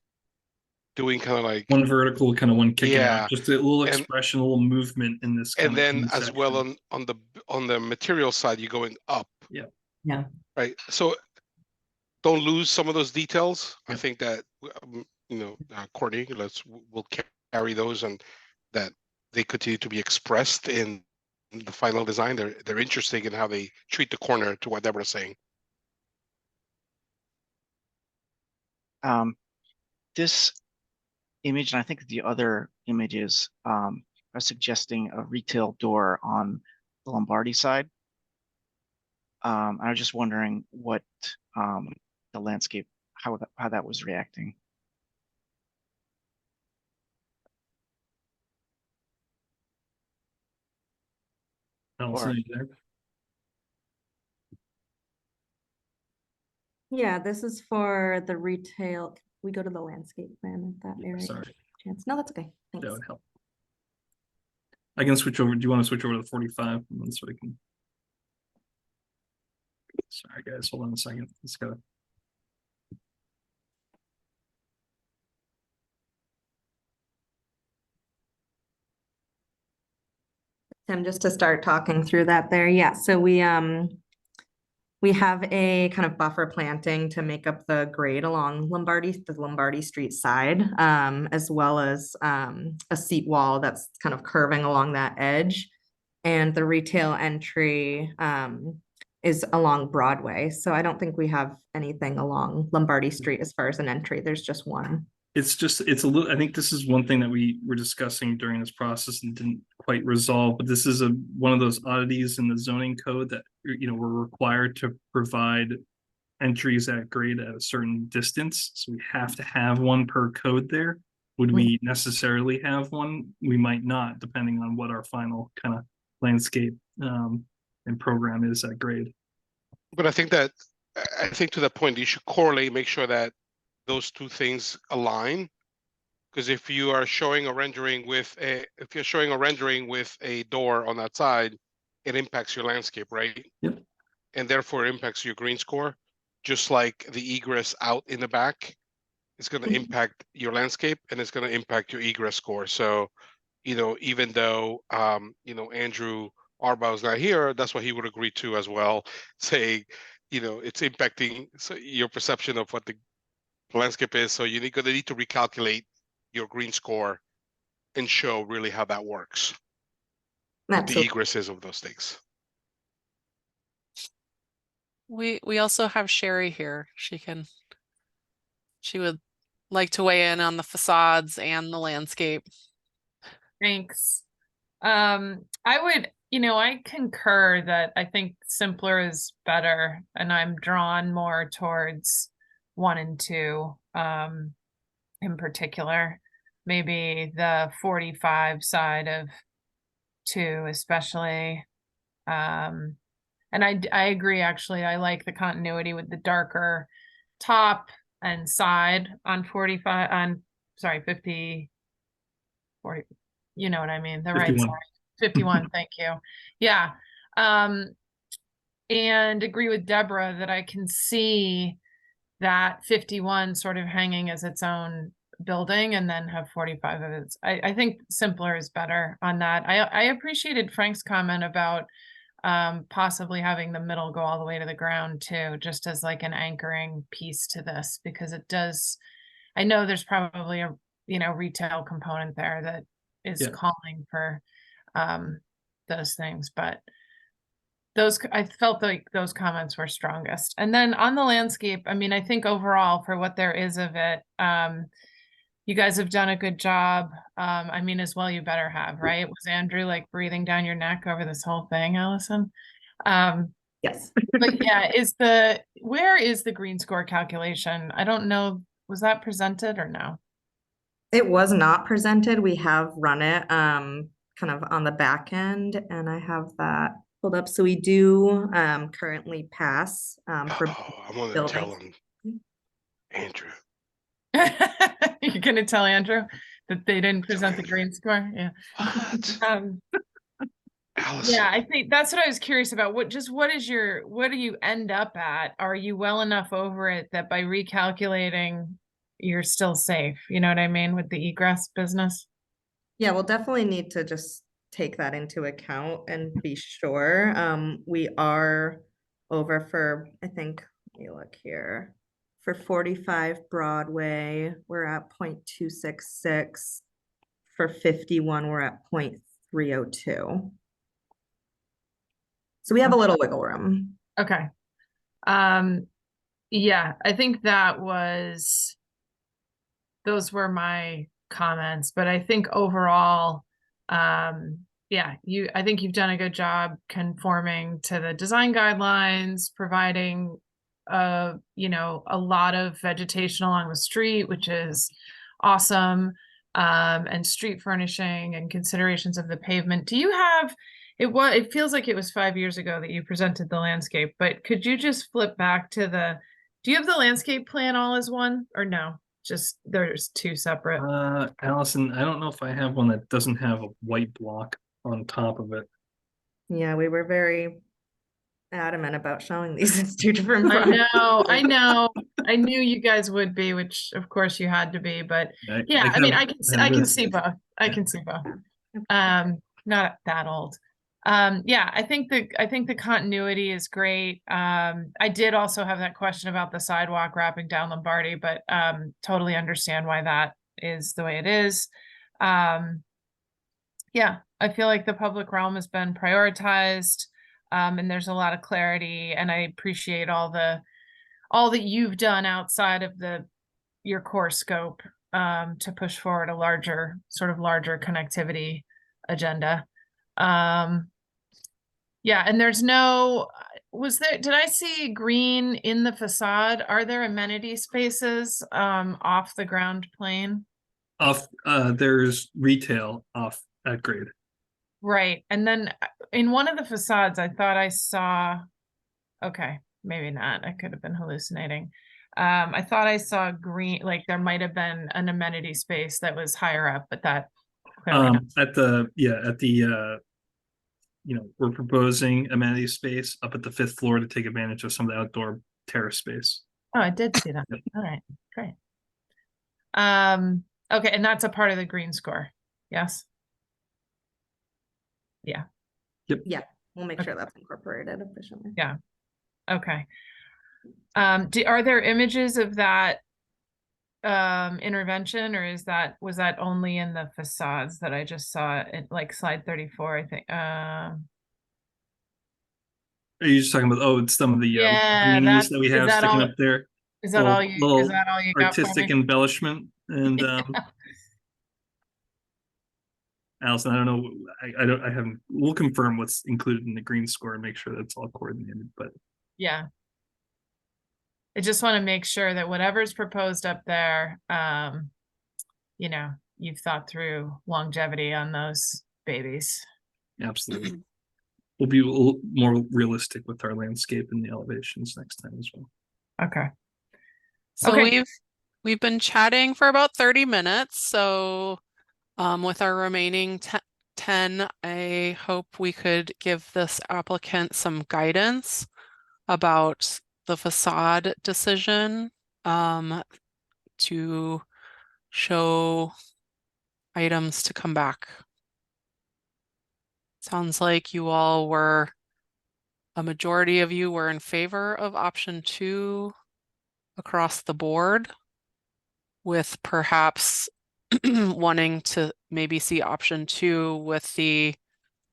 doing kind of like one vertical, kind of one kicking Yeah. out. Just a little expression, a little movement in this. And kind then of as well on the material side, you're going up. Yeah. Yeah. Right. So don't lose some of those details. I think that Courtney, we'll carry those and that they continue to be expressed in the final design. They're interesting in how they treat the corner, to what Deborah's saying. This image, and I think the other images are suggesting a retail door on the Lombardi side. I was just wondering what the landscape, how that was reacting. I don't see it there. Yeah, this is for the retail. We go to the landscape plan, if that area. Sorry. Chance. No, that's okay. Thanks. That would help. I can switch over. Do you want to switch over to the 45? So I can. Sorry, guys, hold on a second. Let's go. Tim, just to start talking through that there. Yeah, so we have a kind of buffer planting to make up the grade along the Lombardi Street side, as well as a seat wall that's kind of curving along that edge. And the retail entry is along Broadway. So I don't think we have anything along Lombardi Street as far as an entry. There's just one. It's a little, I think this is one thing that we were discussing during this process and didn't quite resolve, but this is one of those oddities in the zoning code that, you know, we're required to provide entries at grade at a certain distance. So we have to have one per code there. Would we necessarily have one? We might not, depending on what our final kind of landscape and program is at grade. But I think to that point, you should correlate, make sure that those two things align. Because if you are showing a rendering with a door on that side, it impacts your landscape, right? Yep. And therefore it impacts your green score, just like the egress out in the back. It's going to impact your landscape and it's going to impact your egress score. So, you know, even though, you know, Andrew Arbaugh's not here, that's what he would agree to as well, saying, you know, it's impacting your perception of what the landscape is. So you're going to need to recalculate your green score and show really how that works. What the egress is of those things. We also have Sherry here. She would like to weigh in on the facades and the landscape. Thanks. I would, you know, I concur that I think simpler is better, and I'm drawn more towards 1 and 2 in particular. Maybe the 45 side of 2 especially. And I agree, actually. I like the continuity with the darker top and side on 45 on 50 40, you know what I mean, the 51. Right side 51. Thank you. Yeah. And agree with Deborah that I can see that 51 sort of hanging as its own building and then have 45 of its. I think simpler is better on that. I appreciated Frank's comment about possibly having the middle go all the way to the ground too, just as like an anchoring piece to this, because it does, I know there's probably a, you know, retail component there that is calling for those things, but I felt like those comments were strongest. And then on the landscape, I mean, I think overall for what there is of it, you guys have done a good job. I mean, as well, you better have, right? Was Andrew like breathing down your neck over this whole thing, Allison? Yes. But yeah, where is the green score calculation? I don't know. Was that presented or no? It was not presented. We have run it kind of on the back end, and I have that pulled up. So we do currently pass for I'm gonna tell him, Andrew. You're gonna tell Andrew that they didn't present the green score? Yeah. Yeah, I think that's what I was curious about. What do you end up at? Are you well enough over it that by recalculating you're still safe? You know what I mean with the egress business? Yeah, we'll definitely need to just take that into account and be sure. We are over for, I think, let me look here. For 45 Broadway, we're at 0.266. For 51, we're at 0.302. So we have a little wiggle room. Okay. Yeah, I think those were my comments, but I think overall, yeah, I think you've done a good job conforming to the design guidelines, providing you know, a lot of vegetation along the street, which is awesome, and street furnishing and considerations of the pavement. Do you have it feels like it was 5 years ago that you presented the landscape, but could you just flip back to do you have the landscape plan all as one, or no? Just there's 2 separate. Allison, I don't know if I have one that doesn't have a white block on top of it. Yeah, we were very adamant about showing these as two different I projects. know. I knew you guys would be, which of course you had to be, but yeah, I mean, I can see both. I can see both. Not that old. Yeah, I think the continuity is great. I did also have that question about the sidewalk wrapping down Lombardi, but totally understand why that is the way it is. Yeah, I feel like the public realm has been prioritized, and there's a lot of clarity, and I appreciate all that you've done outside of your core scope to push forward a larger connectivity agenda. Yeah, and there's did I see green in the facade? Are there amenity spaces off the ground plane? There's retail off at grade. Right. And then in one of the facades, I thought I saw, okay, maybe not. I could have been hallucinating. I thought I saw green, like there might have been an amenity space that was higher up, but that clearly not. We're proposing amenity space up at the 5th floor to take advantage of some of the outdoor terrace space. Oh, I did see that. All right, great. Okay, and that's a part of the green score. Yes. Yeah. Yep. Yeah, we'll make sure that's incorporated efficiently. Yeah. Okay. Are there images of that intervention, or was that only in the facades that I just saw it, like slide 34, I think? Are you just talking about it's some of the Yeah, greens that we have sticking up there? Is that all you got for artistic me? embellishment and Allison, I don't know. I haven't. We'll confirm what's included in the green score and make sure that's all coordinated. But yeah, I just want to make sure that whatever's proposed up there, you've thought through longevity on those babies. Absolutely. We'll be a little more realistic with our landscape and the elevations next time as well. Okay. So we've been chatting for about 30 minutes. So with our remaining 10, I hope we could give this applicant some guidance about the facade decision to show items to come back. Sounds like a majority of you were in favor of option 2 across the board, with perhaps wanting to maybe see option 2 with the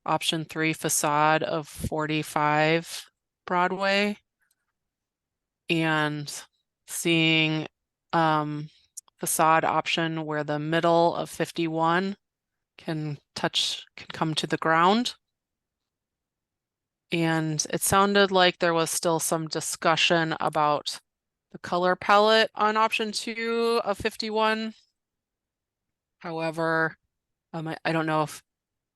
option 3 facade of 45 Broadway, and seeing facade option where the middle of 51 can come to the ground. And it sounded like there was still some discussion about the color palette on option 2 of 51. However, I don't know if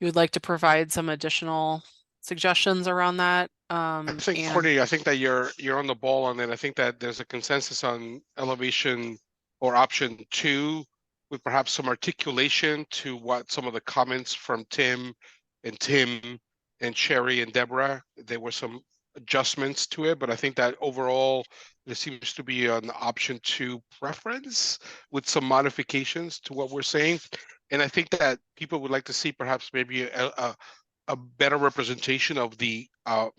you would like to provide some additional suggestions around that. I think, Courtney, I think that you're on the ball on it. I think that there's a consensus on elevation or option 2 with perhaps some articulation to what some of the comments from Tim and Sherry and Deborah, there were some adjustments to it, but I think that overall there seems to be an option 2 preference with some modifications to what we're saying. And I think that people would like to see perhaps maybe a better representation of the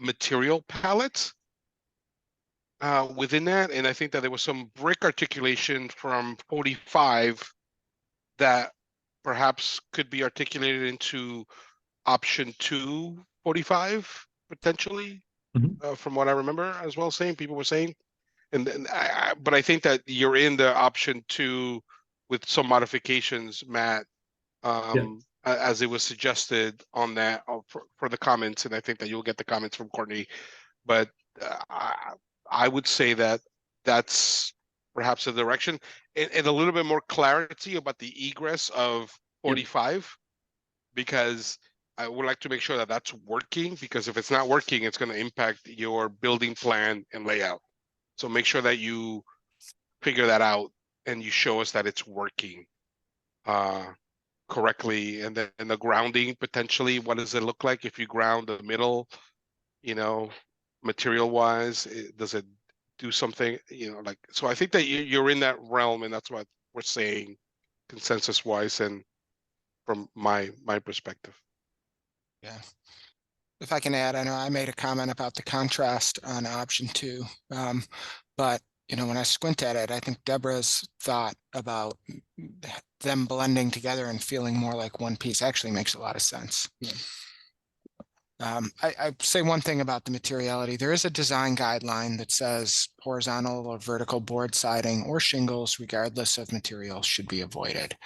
material palette within that. And I think that there was some brick articulation from 45 that perhaps could be articulated into option 2, 45 potentially, from what I remember as well saying, people were saying. But I think that you're in the option 2 with some modifications, Matt, as it was suggested on that for the comments. And I think that you'll get the comments from Courtney. But I would say that that's perhaps the direction, and a little bit more clarity about the egress of 45, because I would like to make sure that that's working, because if it's not working, it's going to impact your building plan and layout. So make sure that you figure that out and you show us that it's working correctly. And then the grounding, potentially, what does it look like if you ground the middle, material wise? Does it do something, like, so I think that you're in that realm, and that's what we're saying consensus wise and from my perspective. Yeah. If I can add, I know I made a comment about the contrast on option 2. But when I squint at it, I think Deborah's thought about them blending together and feeling more like one piece actually makes a lot of sense. Yeah. I say one thing about the materiality. There is a design guideline that says horizontal or vertical board siding or shingles, regardless of material, should be avoided.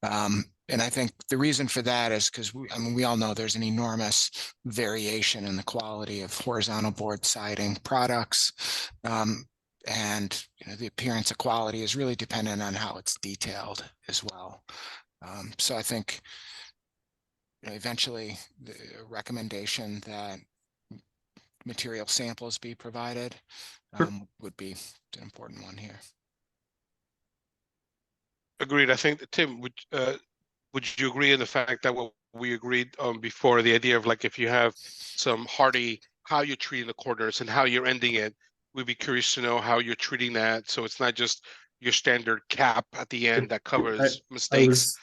And I think the reason for that is because we all know there's an enormous variation in the quality of horizontal board siding products. And the appearance of quality is really dependent on how it's detailed as well. So I think eventually the recommendation that material samples be provided would be an important one here. Agreed. I think, Tim, would you agree in the fact that what we agreed on before, the idea of like if you have some hardy, how you're treating the corners and how you're ending it, we'd be curious to know how you're treating that, so it's not just your standard cap at the end that covers mistakes.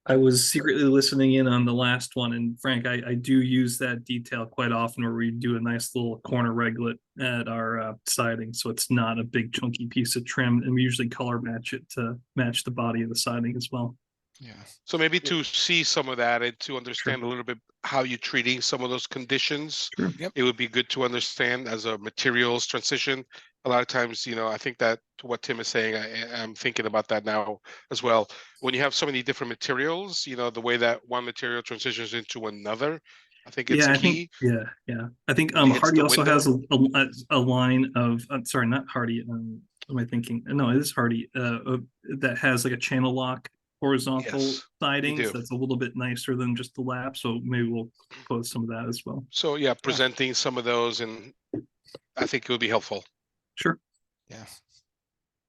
I was secretly listening in on the last one, and Frank, I do use that detail quite often where we do a nice little corner reglet at our siding, so it's not a big chunky piece of trim, and we usually color match it to match the body of the siding as well. Yeah. So maybe to see some of that and to understand a little bit how you're treating some of those conditions, Yep. it would be good to understand as a materials transition. A lot of times, I think that to what Tim is saying, I'm thinking about that now as well. When you have so many different materials, the way that one material transitions into another, I think it's key. I think Against Hardy the also window. has a line of sorry, not Hardy. What am I thinking? No, it is Hardy. That has like a channel lock horizontal Yes, siding. we So do. that's a little bit nicer than just the lap. So maybe we'll post some of that as well. So yeah, presenting some of those, and I think it would be helpful. Sure. Yeah.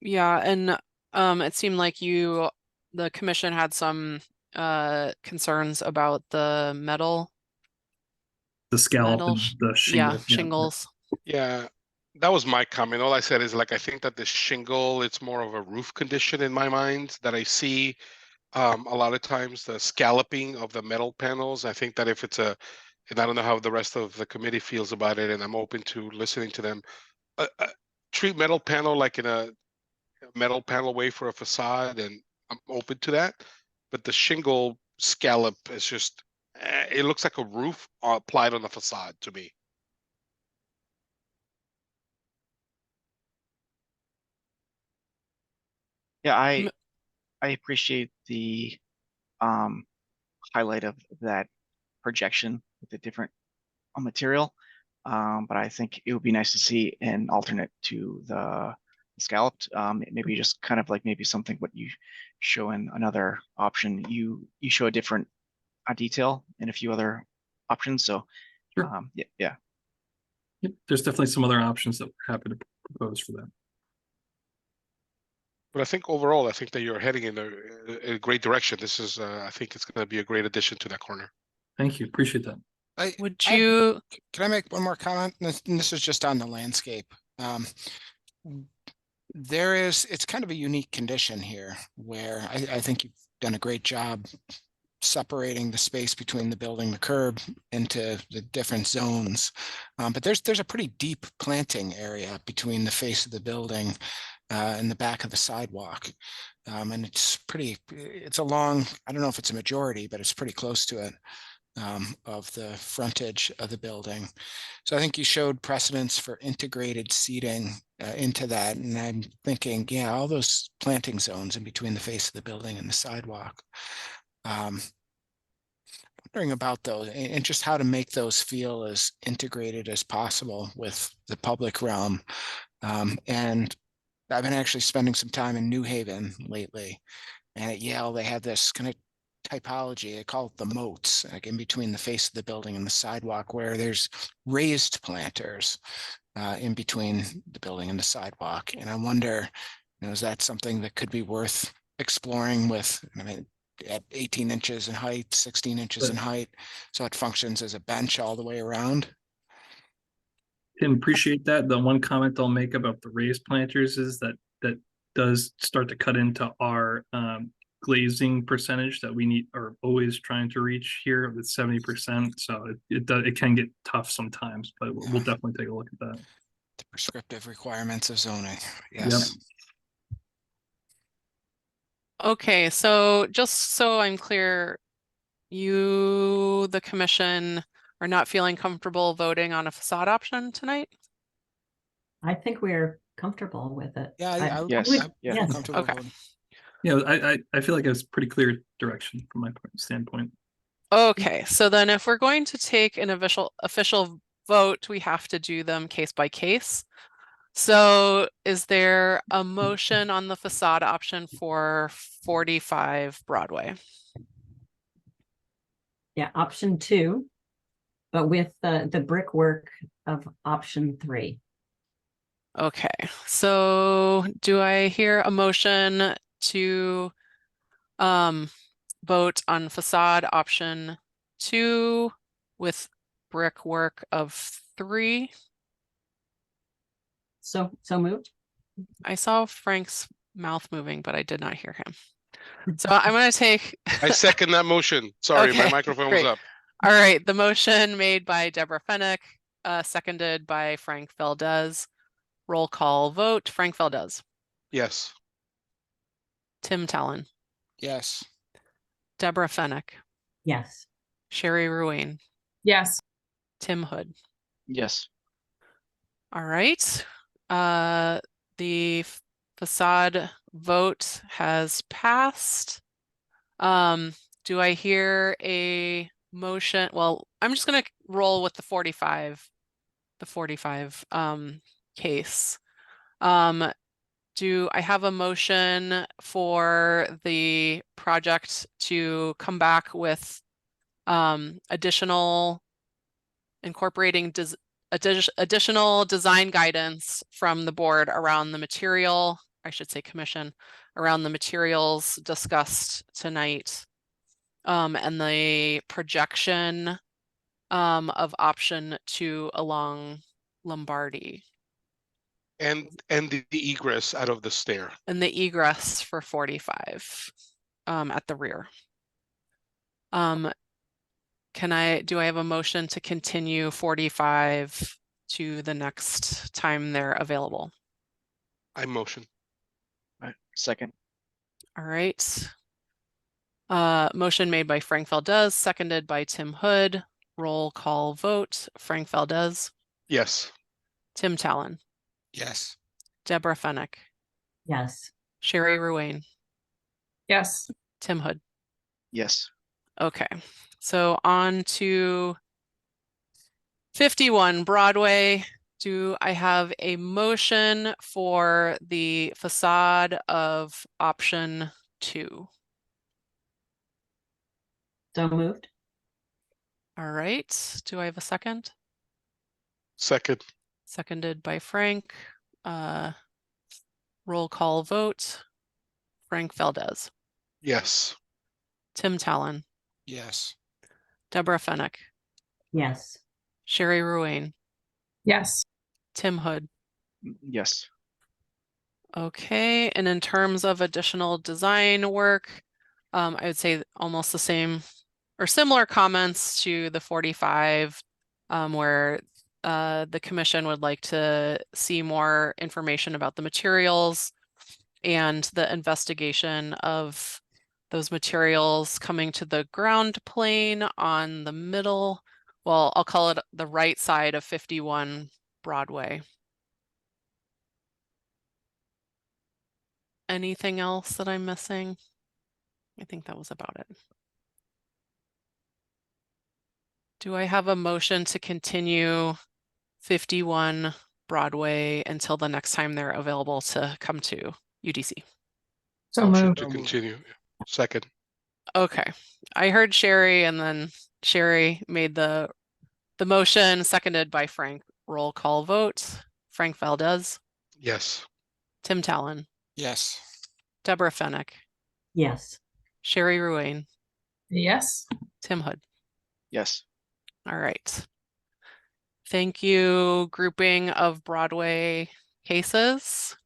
Yeah, and it seemed like the commission had some concerns about the metal. The scallop Metal and the shingle. Yeah, shingles. Yeah, that was my comment. All I said is like I think that the shingle, it's more of a roof condition in my mind that I see a lot of times, the scalloping of the metal panels. I think that if it's and I don't know how the rest of the committee feels about it, and I'm open to listening to them. Treat metal panel like in a metal panel way for a facade, and I'm open to that. But the shingle scallop is just, it looks like a roof applied on a facade to me. Yeah, I appreciate the highlight of that projection with the different material. But I think it would be nice to see an alternate to the scalloped. Maybe just kind of like maybe something what you show in another option. You show a different detail in a few other options. So Sure. yeah. Yep, there's definitely some other options that we're happy to propose for that. But I think overall, I think that you're heading in a great direction. This is, I think it's going to be a great addition to that corner. Thank you. Appreciate that. Can I make one more comment? This is just on the landscape. It's kind of a unique condition here where I think you've done a great job separating the space between the building, the curb into the different zones. But there's a pretty deep planting area between the face of the building and the back of the sidewalk. And it's along, I don't know if it's a majority, but it's pretty close to it. Of the frontage of the building. So I think you showed precedence for integrated seating into that. And I'm thinking, yeah, all those planting zones in between the face of the building and the sidewalk. Wondering about those and just how to make those feel as integrated as possible with the public realm. And I've been actually spending some time in New Haven lately. And at Yale, they have this kind of typology, they call it the moats, like in between the face of the building and the sidewalk, where there's raised planters in between the building and the sidewalk. And I wonder, is that something that could be worth exploring with, at 18 inches in height, 16 inches in height, so it functions as a bench all the way around? Tim, appreciate that. The one comment I'll make about the raised planters is that does start to cut into our glazing percentage that we need are always trying to reach here with 70%. So it can get tough sometimes, but we'll definitely take a look at that. The prescriptive requirements of zoning. Yep. Yes. Okay, so just so I'm clear, you, the commission, are not feeling comfortable voting on a facade option tonight? I think we're comfortable with it. Yeah, I Yes, would- yeah. yes. comfortable Okay. voting. Yeah, I feel like it's pretty clear direction from my standpoint. Okay, so then if we're going to take an official vote, we have to do them case by case. So is there a motion on the facade option for 45 Broadway? Yeah, option 2, but with the brickwork of option 3. Okay, so do I hear a motion to vote on facade option 2 with brickwork of 3? So moved. I saw Frank's mouth moving, but I did not hear him. So I'm going to take. I second that motion. Sorry, my Okay, microphone great. was up. All right, the motion made by Deborah Fennick, seconded by Frank Valdez. Roll call vote. Frank Valdez. Yes. Tim Talon. Yes. Deborah Fennick. Yes. Sherry Ruane. Yes. Tim Hood. Yes. All right. The facade vote has passed. Do I hear a motion? Well, I'm just gonna roll with the 45 case. Do I have a motion for the project to come back with incorporating additional design guidance from the board around the material, I should say commission, around the materials discussed tonight, and the projection of option 2 along Lombardi. And the egress out of the stair. And the egress for 45 at the rear. Do I have a motion to continue 45 to the next time they're available? I motion. Second. All right. Motion made by Frank Valdez, seconded by Tim Hood. Roll call vote. Frank Valdez. Yes. Tim Talon. Yes. Deborah Fennick. Yes. Sherry Ruane. Yes. Tim Hood. Yes. Okay, so on to 51 Broadway. Do I have a motion for the facade of option 2? So moved. All right, do I have a second? Second. Seconded by Frank. Roll call vote. Frank Valdez. Yes. Tim Talon. Yes. Deborah Fennick. Yes. Sherry Ruane. Yes. Tim Hood. Yes. Okay, and in terms of additional design work, I would say almost the same or similar comments to the 45, where the commission would like to see more information about the materials and the investigation of those materials coming to the ground plane on the middle, well, I'll call it the right side of 51 Broadway. Anything else that I'm missing? I think that was about it. Do I have a motion to continue 51 Broadway until the next time they're available to come to UDC? So Motion moved. to continue. Second. Okay, I heard Sherry and then Sherry made the motion, seconded by Frank. Roll call vote. Frank Valdez. Yes. Tim Talon. Yes. Deborah Fennick. Yes. Sherry Ruane. Yes. Tim Hood. Yes. All right. Thank you, grouping of Broadway cases.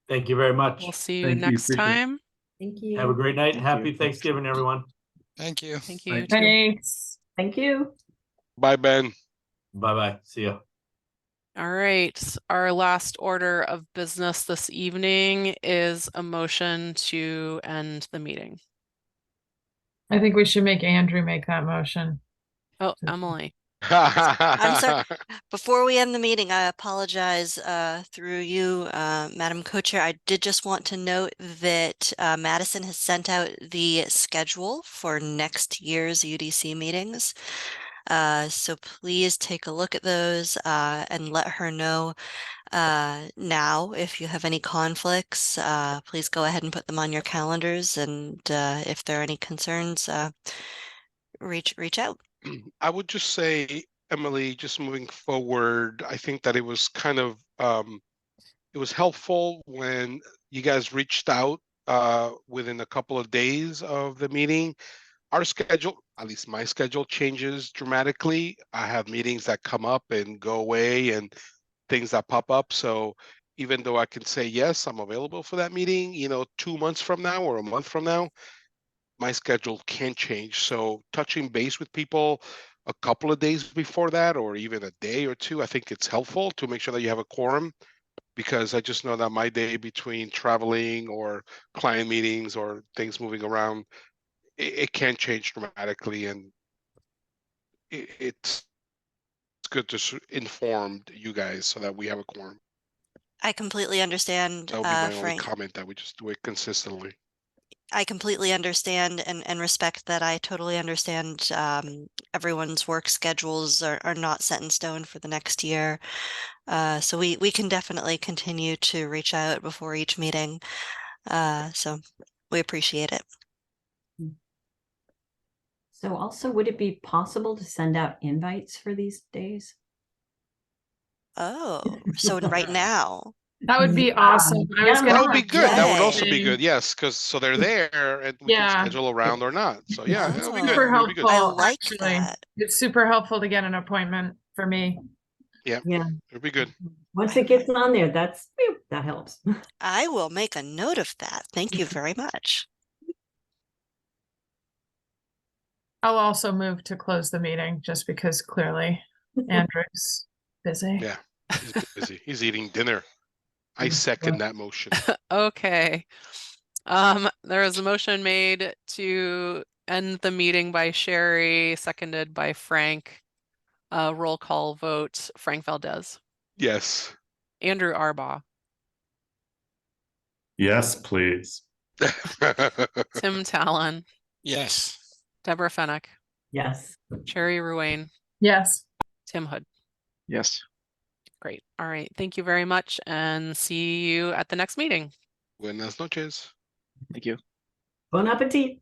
Thank you very much. We'll see you Thank you, next appreciate it. time. Thank you. Have a great night. Thank Happy you. Thanksgiving, everyone. Thank you. Thank you Bye. too. Thanks. Thank you. Bye, Ben. Bye-bye. See ya. All right, our last order of business this evening is a motion to end the meeting. I think we should make Andrew make that motion. Oh, Emily. I'm sorry. Before we end the meeting, I apologize through you, Madam Co-Chair. I did just want to note that Madison has sent out the schedule for next year's UDC meetings. So please take a look at those and let her know now if you have any conflicts. Please go ahead and put them on your calendars, and if there are any concerns, reach out. I would just say, Emily, just moving forward, I think that it was kind of it was helpful when you guys reached out within a couple of days of the meeting. Our schedule, at least my schedule, changes dramatically. I have meetings that come up and go away and things that pop up. So even though I can say, yes, I'm available for that meeting, 2 months from now or a month from now, my schedule can change. So touching base with people a couple of days before that, or even a day or two, I think it's helpful to make sure that you have a quorum, because I just know that my day between traveling or client meetings or things moving around, it can change dramatically, and it's good to inform you guys so that we have a quorum. I completely understand, That would be my only Frank. comment, that we just do it consistently. I completely understand and respect that. I totally understand everyone's work schedules are not set in stone for the next year. So we can definitely continue to reach out before each meeting. So we appreciate it. So also, would it be possible to send out invites for these days? Oh, so right now. That would be Yeah. awesome. I was Yeah, gonna That would be good. That would Yay. also be good. Yes, because so they're there and we Yeah. can schedule around or not. So yeah, That's it'll be good. super It'll be good. helpful. I like Actually, that. it's super helpful to get an appointment for me. Yeah, Yeah. it'll be good. Once it gets on there, that helps. I will make a note of that. Thank you very much. I'll also move to close the meeting just because clearly Andrew's busy. Yeah, he's busy. He's eating dinner. I second that motion. Okay. There is a motion made to end the meeting by Sherry, seconded by Frank. Roll call vote, Frank Valdez, Yes. Andrew Arbaugh, Yes, please. Tim Talon, Yes. Deborah Fennick, Yes. Sherry Ruane, Yes. Tim Hood. Yes. Great. All right. Thank you very much, and see you at the next meeting. Buenas noches. Thank you. Bon appetit.